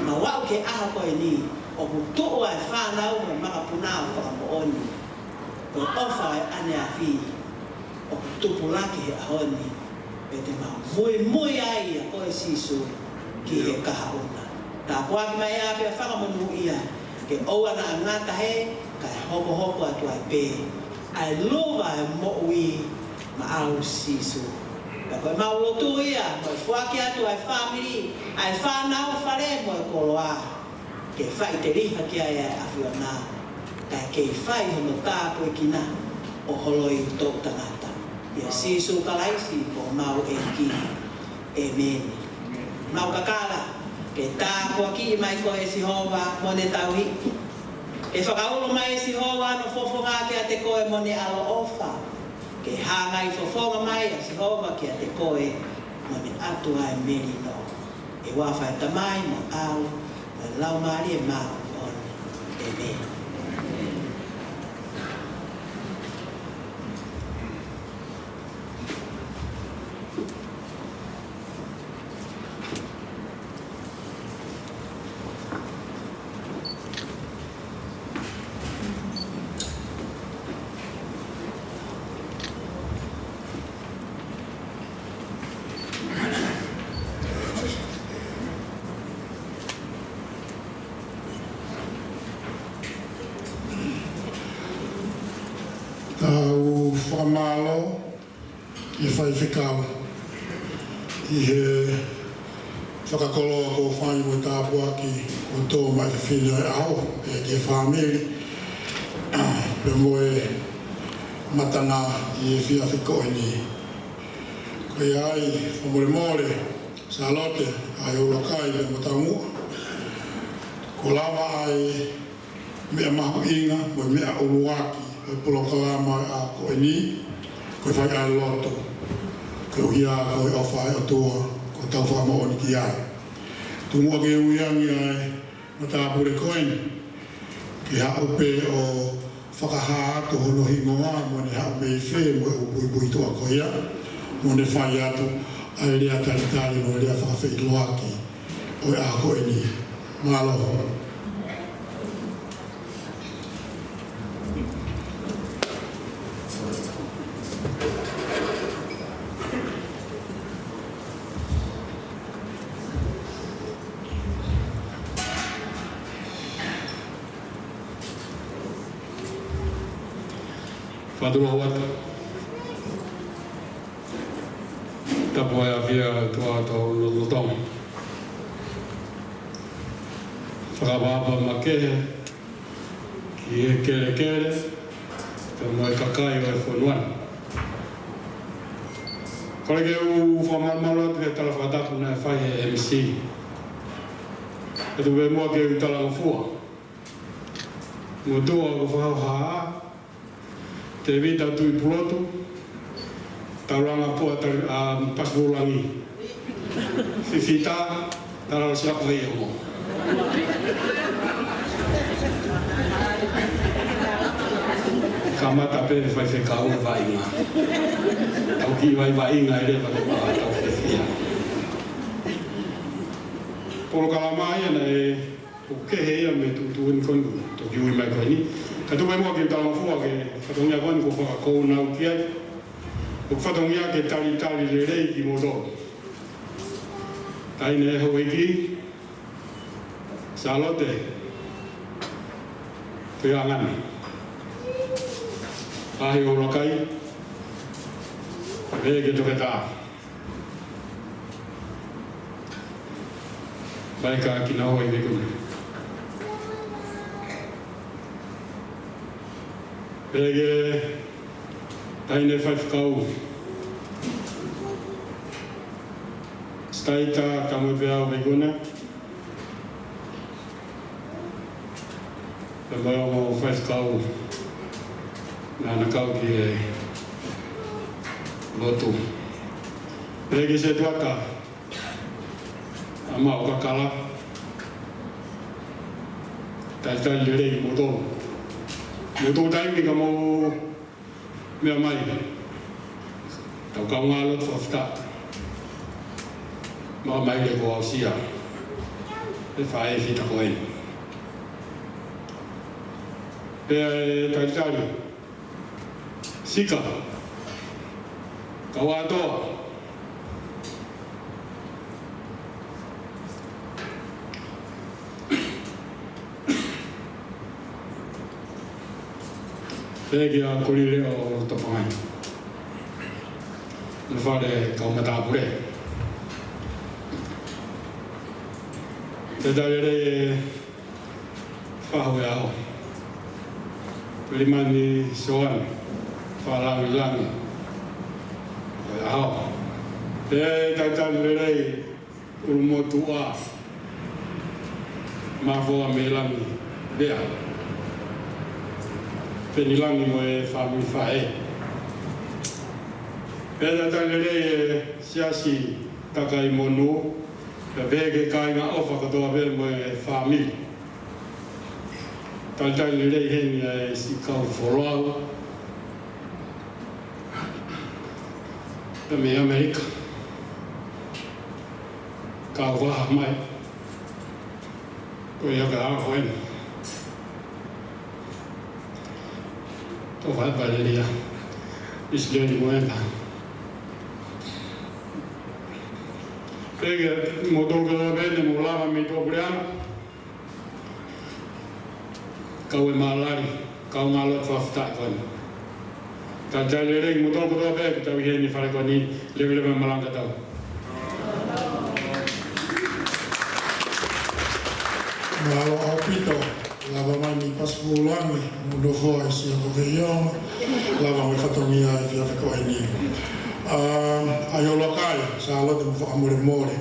Ma wau ke aha koe ni, o ku tuo ai whanau mo makapuna o whakamooni. Ko ofa ai ane a whi, o ku tupulaki he ahoni, pe te mau mui ai a koe sisu ki he kahauna. Tā puaki mai a pia whakamanu ia, ke oua na angata he, kai hoko atu ai pe. Ai luwa e mo ui ma au sisu. Ka koe mau lotu ia, mo e fuaki atu ai whamiri, ai whanau whare mo e koloa. Ke whai te riha ki ai ai awhiona. Kai kei whai hono tāpu e kina o holoi tō tangata. Ia sisu kalaisi ko mau e ki. Amen. Mau kakala, ke tāpu aki mai ko e Sihova mo ne tauhi. E whakaulo mai e Sihova no fofonga ke a te koe mo ne alo ofa. ke hangai fofonga mai a se hova ke te koe ma me atu ai meri no e wawhai tamai mo au ma lau maari e mau on e me. Tau whamalo I whai whikau I he whakakoloa ko whai mo tāpua ki o tō mai whiwhine au e ke whamiri pe moe matanga I e whia whiko ni koe ai whamore more sa lote ai urakai pe mo taumua ko lava ai mea mahu inga mo mea uruaki koe polokalama a koe ni, koe whai ai loto, koe uhia koe o whai o tua, koe tau whama o ni ki ai. Tumua ke uiangi ai, ma tāpure koe ni, ki hao pe o whakaha atu hono hingoa, mo ne hao mei whē, mo e upui pui toa koe ia, mo ne whai atu, ai rea taritari, mo rea whakawhi loaki, o e a koe ni. Mālo. Whadura wata. Tapu ai a whia tua tau lotong. Whakawapa ma kehe, ki e kere kere, te moe kakai o e whanuan. Kore ke u whamalmalo atu ke tala whatapu na e whai e MC. E tu we mua ke u tala ngafua. Ngotua ko whahau haa, te vita tui pulotu, tauranga pua a pasbulangi. Fifita, tarala siapa hei mo. Kamata pe fai whekau vainga. Tau ki vai vainga e rewa te maa tau whewhia. Polo kalamai ana e kehe ia me tutu ni konu, to kiui mai koe ni. Ka tu mai mua ki tala mafua ke whatongia koni ko whakakou nau ki ai. O whatongia ke tali tali le rei ki moto. Taine e hoi ki. Salote. Te angani. Ahi o rakai. Rei ke toke tā. Baika ki na hoi vekuna. Pege taine whai whakau. Staita kamu pēau vekuna. Pe mai o whai whakau. Nā kau ki e lotu. Pege se tuata. Ama o kakala. Tai lirei moto. Mo tō taimi ka mau mea mai. Tau kau ngā lot whafta. Mā mai le ko au sia. E whae whita koe. Pea e taitari. Sika. Ka wātoa. Pēki a kurire o topangai. Nā whare kaumatāpure. Te tarere whahoe aho. Perimani soan, whalangi langi. Oe aho. Te tarere urumotu a. Mawhoa me langi. Bea. Penilangi mo e whamui whae. Pela talele siasi takai monu ka vege kai nga ofa ka toa vele mo family. Talele hen ya si kau forau. Da me Amerika. Kau wah mai. Ko ya ka hoen. To va vale ya. Isle di moenda. Pega motoga bene mulava mi to briana. Kau malari, kau ngalot fafta kon. Tajalere motoga bene tawi heni fare koni lebe malanga tau. Malo apito, lava mai mi paspulangi, mudo foi sia ko veioma, lava mai fatomia e via ko ini. Ayo lokai, sa lo de amore more.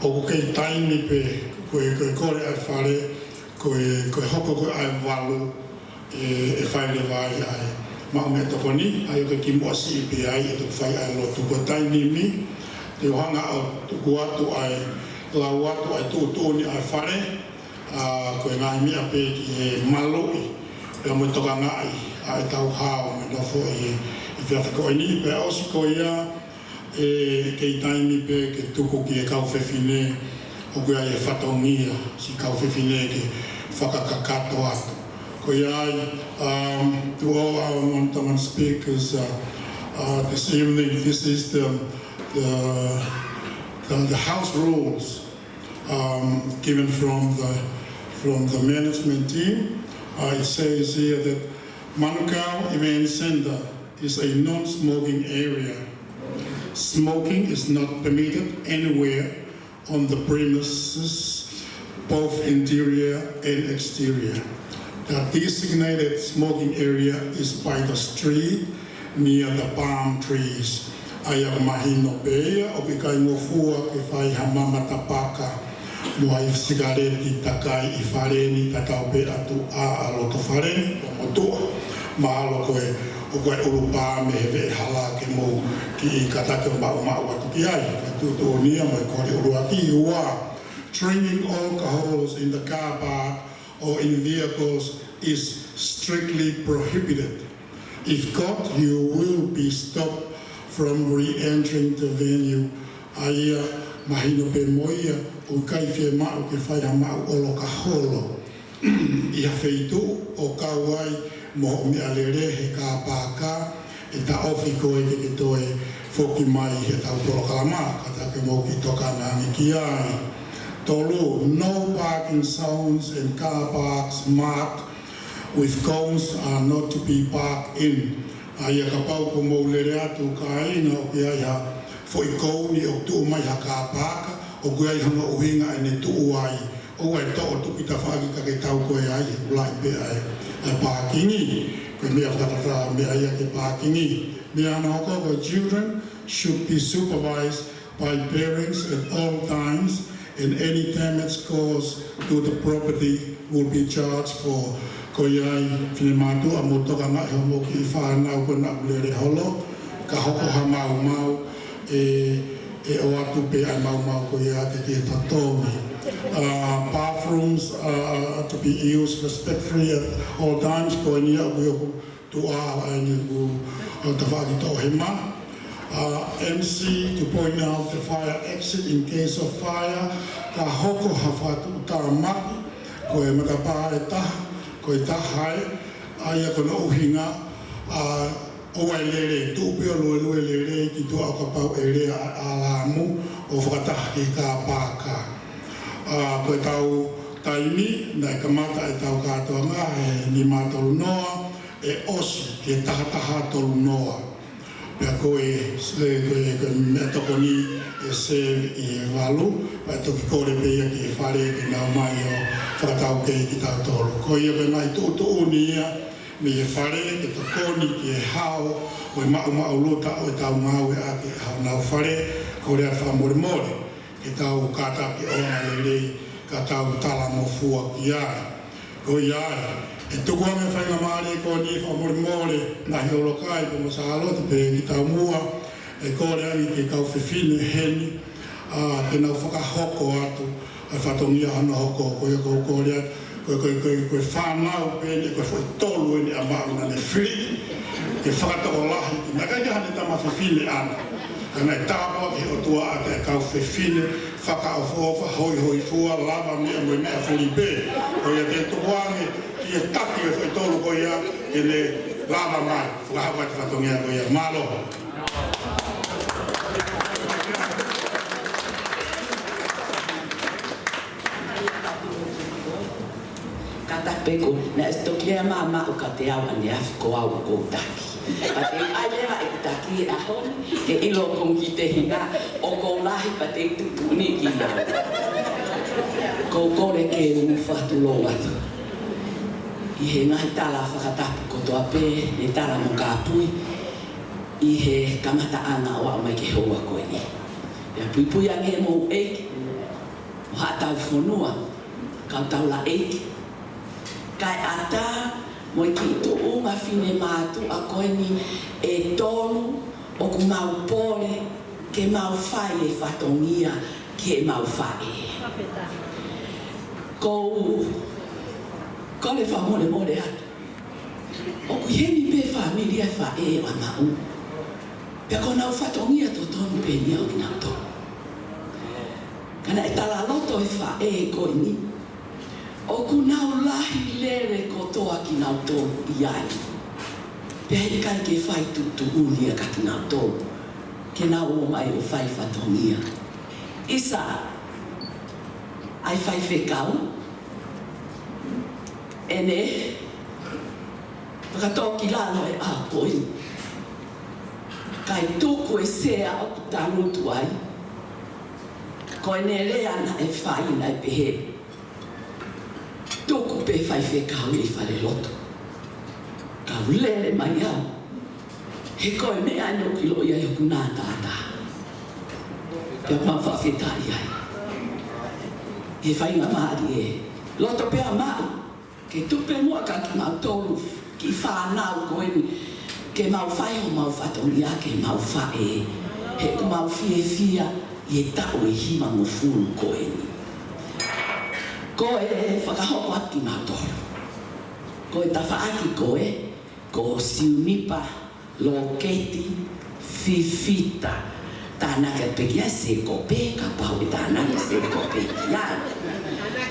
O ke taimi pe ko kore ai fare, ko hoko ko ai valu e fai le vai ai. Ma me to koni, ayo ke kimosi pe ai to fai ai lo tu ko taimi mi, te hanga o tu atu ai la watu ai tu ni ai fare. Ko ngai mi ape ki maloi e mo toka ngai ai tau hao me no fo e via ko ni pe o si ko ia e ke taimi pe ke tuku ki e kau fefine o ko ai fatongia si kau fefine ke fakakakato atu ko ia to all our non speakers this evening. This is the house rules given from the management team. It says here that Manukau Event Center is a non-smoking area. Smoking is not permitted anywhere on the premises, both interior and exterior. The designated smoking area is by the street near the palm trees. Aya mahino beia o ke kai ngofua ke fai hamama tapaka. Mua i sigareti takai i whareni takau pe atu a alo to whareni o motua. Mahalo koe o koe urupa me hewe hala ke mou ki I katake mau atu ki ai. Ke tutu o nia mo kore uruaki ua. Drinking alcohols in the car park or in vehicles is strictly prohibited. If caught, you will be stopped from re-entering the venue. Aia mahino pe moia o kai fie mau ke whai ha mau o lo ka holo. I ha wheitu o kauai mo me alere he ka pāka e ta ofi koe ke toe whoki mai he tau toro kalama kata ke mo ki toka nangi ki ai. Tolu, no parking zones and car parks marked with cones are not to be parked in. Aia ka pau ko mo lere atu ka ina o ki ai ha foi kouni o tu mai ha ka pāka o kuai hanga uhinga ene tuu ai o e to o tuki tawhaki ka ke tau koe ai ulai pe ai pākingi koe mea whakatawha mea ia ke pākingi mea ana hoko the children should be supervised by parents at all times and any damage caused to the property will be charged for koe ai whine mātua mo toka ngai homo ki whanau ko na ulere holo ka hoko ha mau e o atu pe ai mau ko ia te tatongi. Bathrooms are to be used respectfully at all times. Ko ia ko tu a ai ni ku te whaki tō he ma. MC to point out the fire exit in case of fire. Ka hoko ha whatu tā maki. Ko e makapā e taha. Ko e tahai. Aia ko na uhinga. O ai lere tupe o lue lere ki tu au kapau e rea a lamu o whakataha ki ka pāka. Koe tau taimi, nai kamata e tau katoa ngā e ni mātolu noa e osi ki e tahataha tolu noa. Pea koe mea toko ni e save I e walu, pai toki kore peia ki e whare ki nau mai o whakatau kei ki tau tolu. Koe ia pe mai tūtu unia, me e whare, ke to koni, ke e hao, o e mau lota o e tau ngau e ake hao nau whare, ko rea wha more more, ke tau kata ki ona lelei, ka tau tala mo fua ki ai. Ko i ai, e tuku ame whainga maare ko ni wha more more, na hiolo kai, ko mo sa halote pe ki tau mua, e kore ai ke kau whiwhine heni, te nau whakahoko atu, ai whatongia hana hoko, koe kore atu, koe whanau pēne, koe whai tolu eni a mauna ne whiri, ke whakatako lahi, na kai hane tama whiwhine ana. Kana e tāpua ki o tua a te kau whiwhine, whakaofofa, hoi fua, lava mea mea whuri pē, koe a te tukuange, ki e taki e whai tolu koe ia, ke le lava mai, whakahapa te whatongia koe ia, māloha. Kata peko, na estoklea mama o ka te au ane afi ko au ko taki. Pa te ailea e taki e ahon, ke ilo kong ki te hinga, o ko lahi pa te tupuni ki au. Ko kore ke uwhatu lo watu. I he ngahi tala whakatapu kotoa pē, ne tala mo ka apui, i he kamata ana o au mai ke hoa koe ni. Ia pui ange mo eiki, o hatau whonua, kau tau la eiki. Kai ata mo ki to unga fine matu a koe ni e tolu o ku mau pole ke mau whai e whatongia ke mau whai. Ko le whamole atu. O ku heni pe familia whai a mau. Pea ko nau whatongia to tonu pe ni au ki nau tonu. Kana e tala loto e whai koe ni. O ku nau lahi lere kotoa ki nau tōru i ai. Pea i kai ke whai tutu ulia ka ki nau tōru. Ke nau o mai o whai whatongia. Isa, ai whai whekau. E ne, whakatō ki lano e āpoi. Kai tōku e sea o ku tānutu ai. Ko e ne rea na e whai na e pehe. Tōku pe whai whekau i whare loto. Kau lele mai au. He koe mea no ki lo ia i oku nā tātā. Pea mau whawhetai ai. He whai ngā maari e. Loto pea mau. Ke tupe mua ka ki mau tōru. Ki whānau koe ni. Ke mau whai o mau whatongi a ke mau whae. He ku mau whia i e tau e hima mo furu koe ni. Ko e whakahoko ati mā tōru. Ko e tawhaaki koe, ko siunipa, loketi, fifita. Tānaka pekia se kope, ka pau e tānaka se kope kia.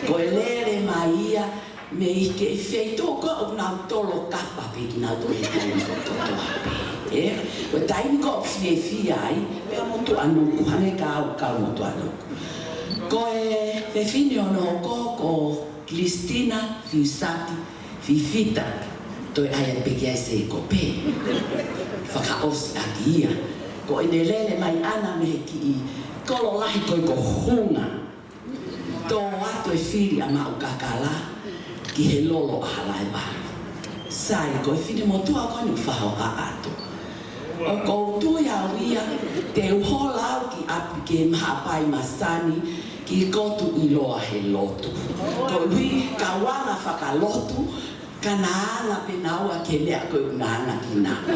Ko e lere mai ia, me ike e wheito ko o nau tolo kapa pe ki nau tōre taini ko toto hape. Ko taini ko fie ai, pea motu anu kuhane ka motu anu. Ko e whewhine ono ko Cristina Fiusati Fifita toi aia peki ai se kope. Whakaosi aki ia. Ko e ne lele mai ana me ki i kolo lahi koe ko hunga. Tō atu e whiri a mau kakala ki he lolo a halai baru. Sai ko e whine motua koe ni whahau a atu. O koutua iau ia te uhola au ki api ke mahapai masani ki kotu i loa he lotu. Ko hui ka wanga whakalotu ka naanga pe naua ke lea koe unaanga ki nāna.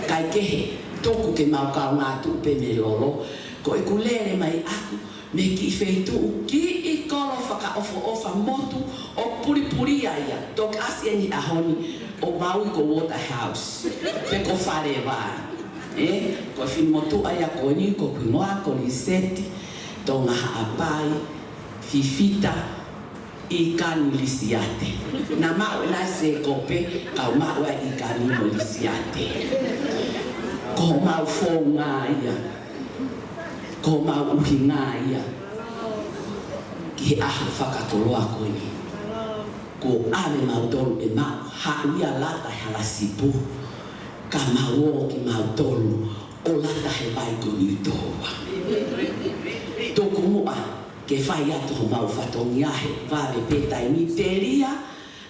Kai kehe, toku ke mau kau ngātu pe me lolo, ko e kulere mai aku me ki wheitu ki i kolo whakaofo motu o puripuri ia. Tok asi eni ahoni o maui ko Waterhouse. Pe ko whare wāi. Ko whin motu aia ko ni ko kuingoa ko ni seti. Tō ngaha apai, fifita, i kani lisiate. Nā mau e nai se kope, kau mau e i kani mo lisiate. Ko mau fō ngā ia, ko mau uhi ngā ia. Ki he aha whakatoloa koe ni. Ko ame mau tolu e mau, hau ia lata he halasipu. Ka mau o ki mau tolu, o lata he vai koni utoa. Tōku mua ke whai atu ho mau whatongi ahe, wāre pētai ni te ria,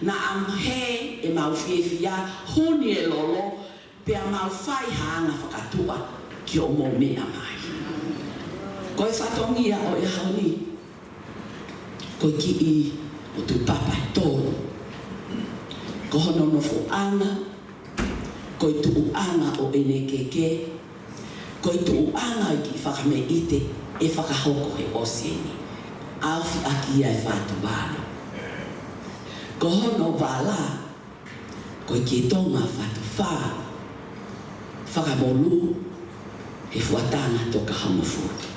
na amhe e mau whiewhia, honi e lolo, pea mau whai haanga whakatua ki o mō mea mai. Ko e whatongi a o e hauni, ko ki i o tu papa tōru, ko hono nofo anga, ko i tu anga o ene keke, ko i tu anga i ki whakame ite e whakahoko he osieni. Awhi aki ia e whātu wāno. Ko hono wāla, ko i ki tonga whātu whā, whakamolu he fuatanga toka hamufuti.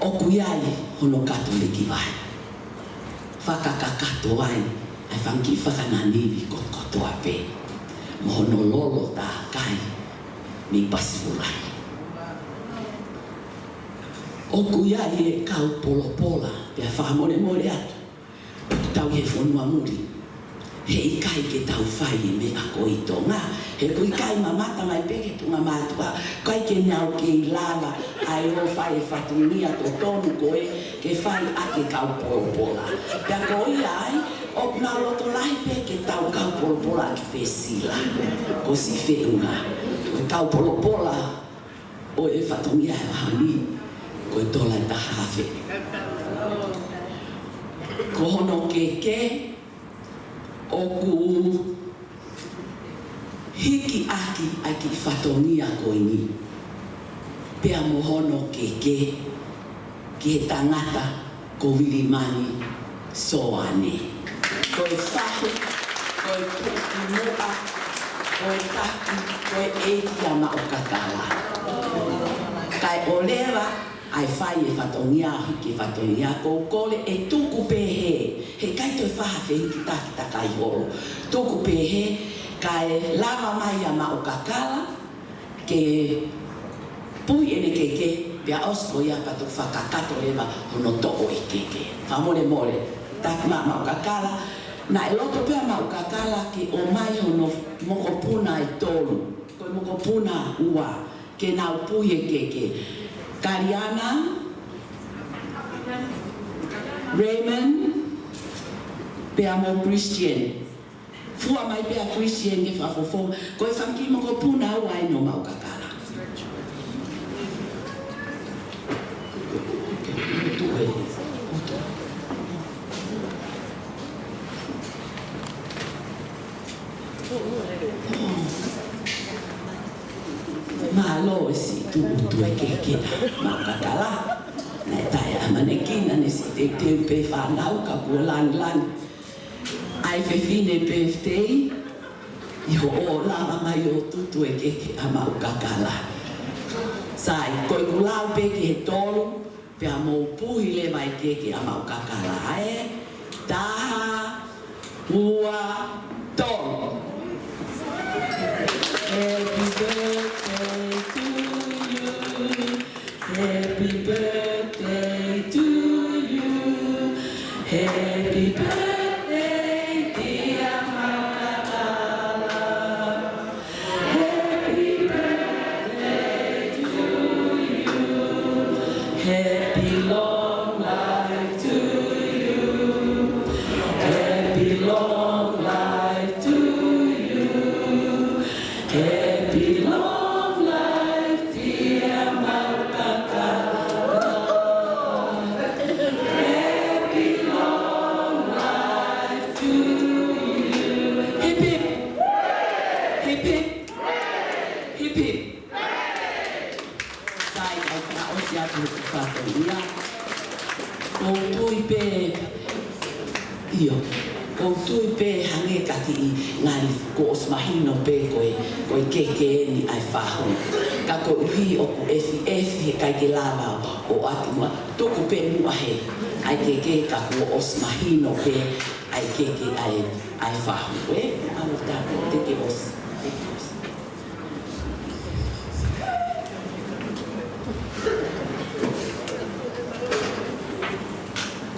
Oku iai hono katoliki vai. Whakakakato ai, ai whanki whakananiwi kotoa pe. Mo hono lolo tā kai, mi pasifurai. Oku iai e kau polopola, pia whakamore more atu. Tau he whonua muri. He ikai ke tau whai e me ako i tonga. He ko ikai mamata mai peke tunga mātua. Kai ke neau ke i lava, ai o whai e whatunia to tonu koe, ke whai ake kau polopola. Pia ko i ai, o nga loto lahi peke tau kau polopola ki pe sila. Ko si whenga. Ko kau polopola, o e whatunia e wahani. Ko i tola i tahawhe. Ko hono keke, oku hiki aki ai ki whatongia ko ini. Pea mohono keke, ki he tangata ko Wilimani Soane. Ko e whahu, ko e puki mua, ko e taki, ko e eiti ama o katala. Kai o lewa, ai whai e whatongia hiki whatongia ko kore e tuku pehe he kaito e whaha whenki taki takai horo tuku pehe kai lava mai a ma o kakala ke pui ene keke pia osko ia pato whakakato lewa hono toko e keke whamore more taki ma o kakala na e loto pia ma o kakala ke o mai hono mokopuna e tolu ko mokopuna ua ke nau pui e keke Kariana, Raymond, pea mo Christian. Fua mai pea Christian ke whafofo. Ko e whanki mo ko puna au ai no mau kakara. Malo si tu e keke mau kakala. Nai tai a manekina ne si te pe whanau ka kua lan. Ai fefine pe ftei. I ho o lama mai o tutu e keke a mau kakala. Sai, koi kulau pe ke he tolu, pe a mou puhi le mai keke a mau kakala. Ae, taha, ua, tolu. Happy birthday to you. Happy birthday to you. Happy birthday, dear Makakala. Happy birthday to you. Happy long life to you. Happy long life to you. Happy long life, dear Makakala. Happy long life to you. Hip hip, hip hip, hip hip. Sai ai para o sia tu fatoria. O tui pe io. O tui pe hange kaki I ngari ko osmahino pe koe keke ni ai whahu. Ka ko uhi o ku efi he kai ke lava o ati mua. Tuku pe mua he ai keke ka ku osmahino pe ai keke ai whahu. E anu tāku teke os.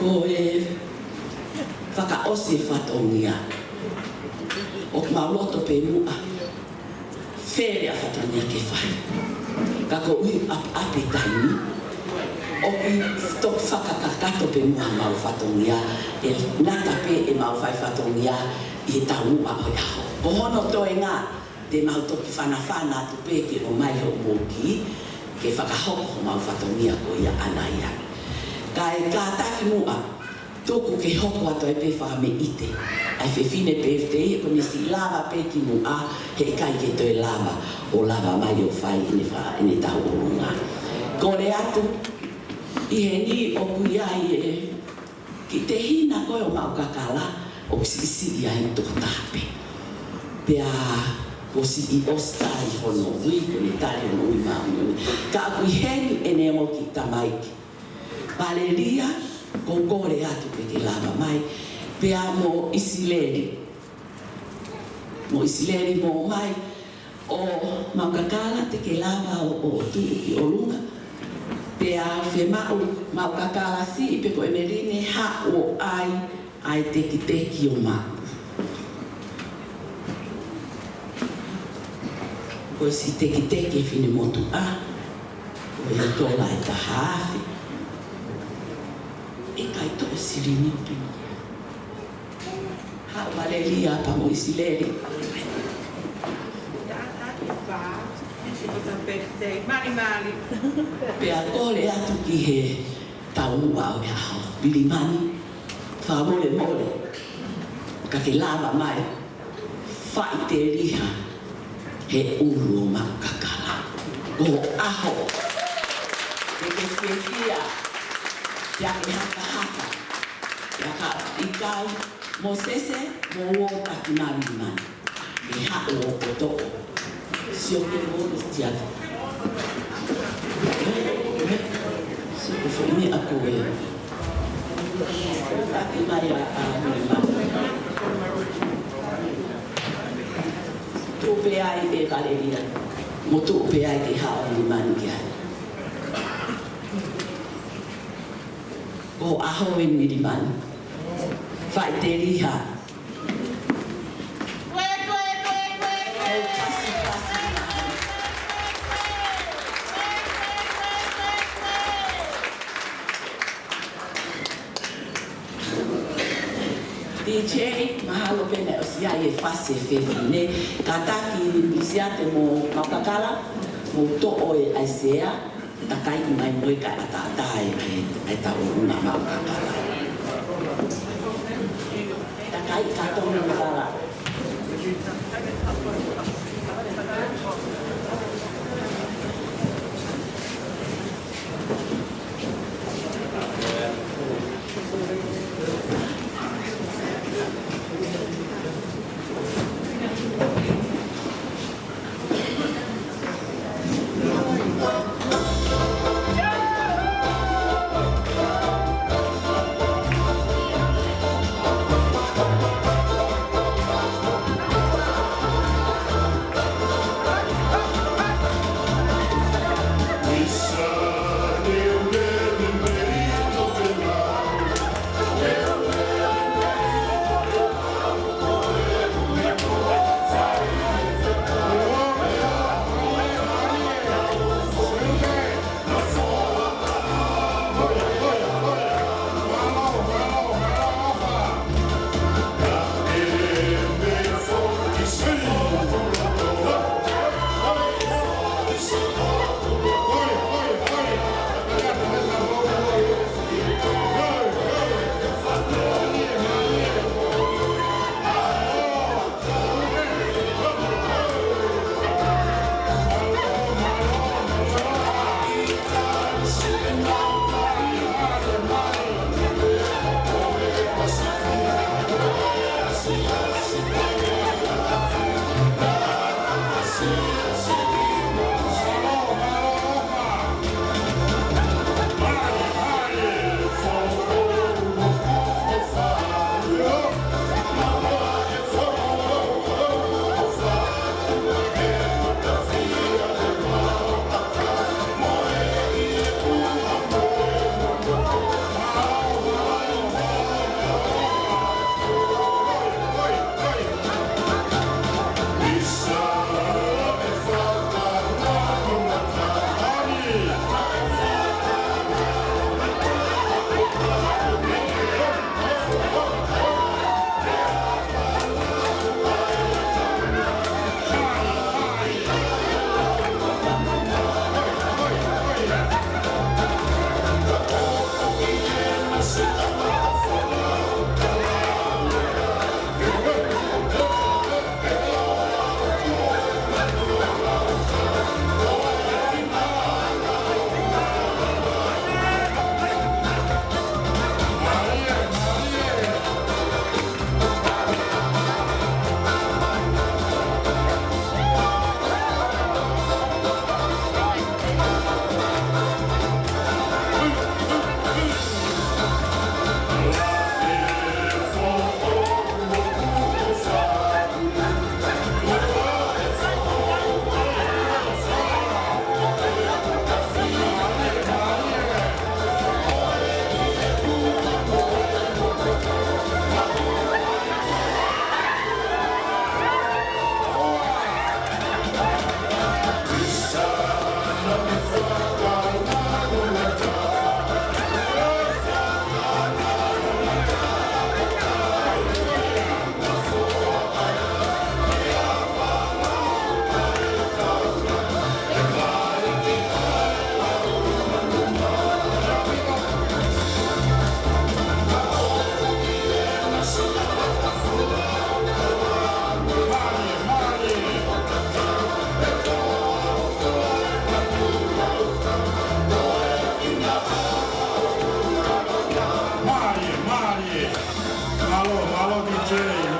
Ko e whakaose whatongia. O mauloto pe mua. Where a whatongia ke whai. Ka ko ui ape taini. O ki tok whakakakato pe mua mau whatongia. E nata pe e mau whai whatongia I tau mua o iaho. Ko hono toe ngā te mau toki whanawhana tu pe ke o mai ho moki. Ke whakahoko mau whatongia ko ia ana ia. Ka e ka taki mua. Tōku ke hoko ato e pe whahame ite. Ai whewhine pe te e kone si lava pe ki mu a he kai ke toi lava o lava mai o whai ine tau o runga. Kore atu i he ni o kuiai e ki te hina koe o maukakala o sisi ai tō tāpe. Pea o si i osta i hono ui kone tari hono ui maunga. Ka akui heni e ne o ki tamaiki. Valeria ko kore atu pe ke lava mai. Pea mo isileri. Mo isileri mo mai o maukakala te ke lava o tuu ki o lunga. Pea whe maukakala si pe ko emerine ha o ai teki o mau. Ko si teki fine motu a. Ko ia tola e tahaafi. E kai to sirini pino. Ha valeria pa mo isileri. Mari. Pea kore atu ki he taunua o e aho. Bilimani. Wha mole. Ka ke lava mai. Whai te riha. He uru o maukakala. Ko aho. Te ke whiawhia. Te ake haka. Te aka ikai. Mo sese, mo o taki marimani. Ke hako o kotoko. Sio ke mo iti atu. Sio ke whaini ako e. Taki mai a marimani. Tupe ai e Valeria. Mo tupe ai ke hao marimani ki ai. Ko aho e marimani. Whai te riha. DJ, mahalo pene o sia e fase fefine. Kataki misiate mo maukakala, mo to'o e aisea, takai i mai moe ka atatai ai tau una maukakala. Takai katong ng sala.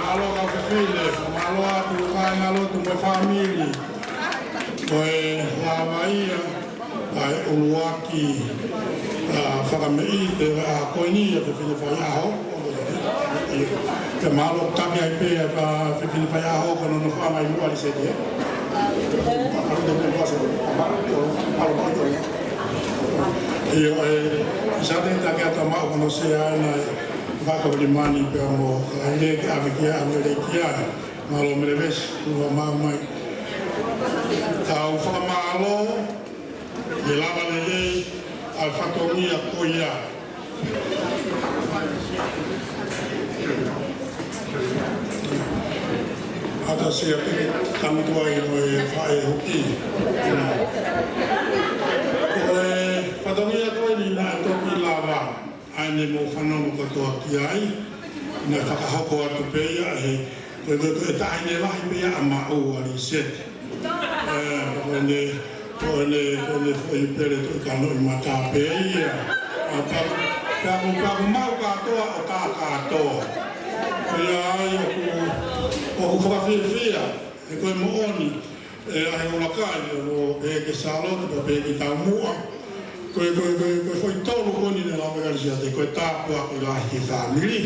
malo ka file, malo atu ka malo tu mo family. Koe la maia ai uluaki whakamei te a koini a te whiwhai aho. Te malo taki ai pe a whiwhai aho kono no whamai mua li se te. Iyo e sa te taki ata mau kono se aina whakawari mani pe amo aile ke awe kia awe le kia malo mereves ua mau mai. Tau whakamalo e lava lelei al whatongia koia. Ata sia peke tamutua i mo e whae hoki. Koe whatongia koe ni nā toki lava aine mo whanomu katoa ki ai. Nā whakahoko atu peia e koe taine lahi peia a mao ali sete. Koe foi pere tu kano i mata peia. Paku mau katoa o tā katoa. Koe ai o whakawhiwhia e koe mo oni e ahe o lakai o e ke salota pa pe ki tau mua. Koe foi tolu koni ne lawe alisia te koe tāpua ki lahi ki whamiri.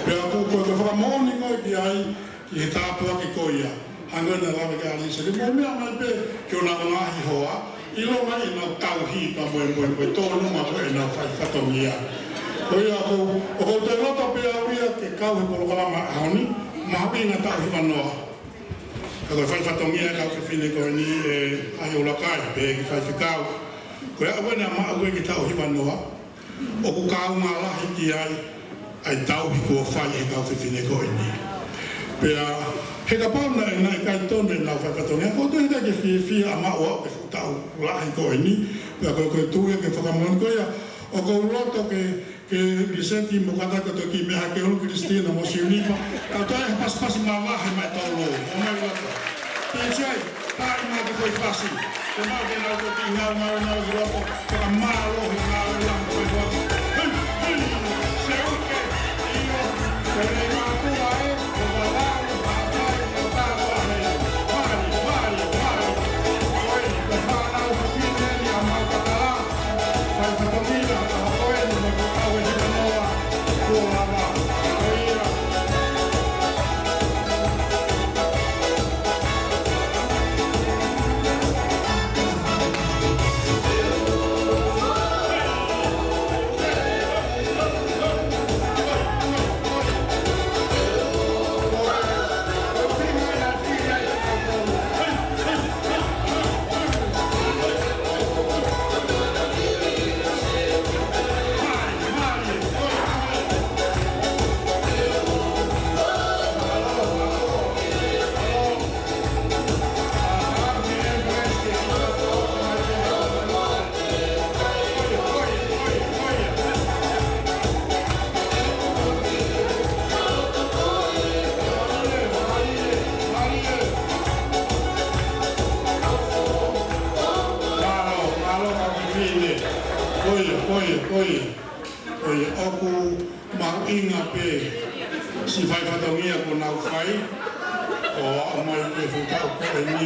Pea koe whakamoni ngoi ki ai ki he tāpua ki koia. Hangana lawe ki alisia te mo mea mai pe ki o nao ngahi hoa. I longa i nao tauhi pa moe tolu ma koe e nao whai whatongia. Koe o ko te rota pea uia ke kauhi polokalama haoni. Mahapi ngā tau hiwa noa. Koe whai whatongia kau ke whine koe ni e ahi o lakai, pe ki whai whikau. Koe a wena maa ue ki tau hiwa noa. O ku kau ngā lahi ki ai tau hi kua whai he kau ke whine koe ni. Pea, he ka pauna e nai kai tone nā whai whatongia. Ko tu hita ke whia a maa ua ke tau lahi koe ni. Pea koe tuia ke whakamon koe o kou roto ke Vicente mo kataka to ki meha ke hulu Cristina mo siunipa ka tae pas malahe mai taulo o mai roto te chai tae mai ke koe fasi te mau ke nau ko ki ngau ki roto ka malo hi ngau lang koe roto se uke iyo ke ne ngau kua e o walao papai o tātua he mari koe ke whanau hapine ni a mau katala kai whakamina ka hakoe ni me kukau e hita noa kua lava koeira. Koe oku mau inga pe si whai whatongia ko nau whai o a mai ke whutau koe ni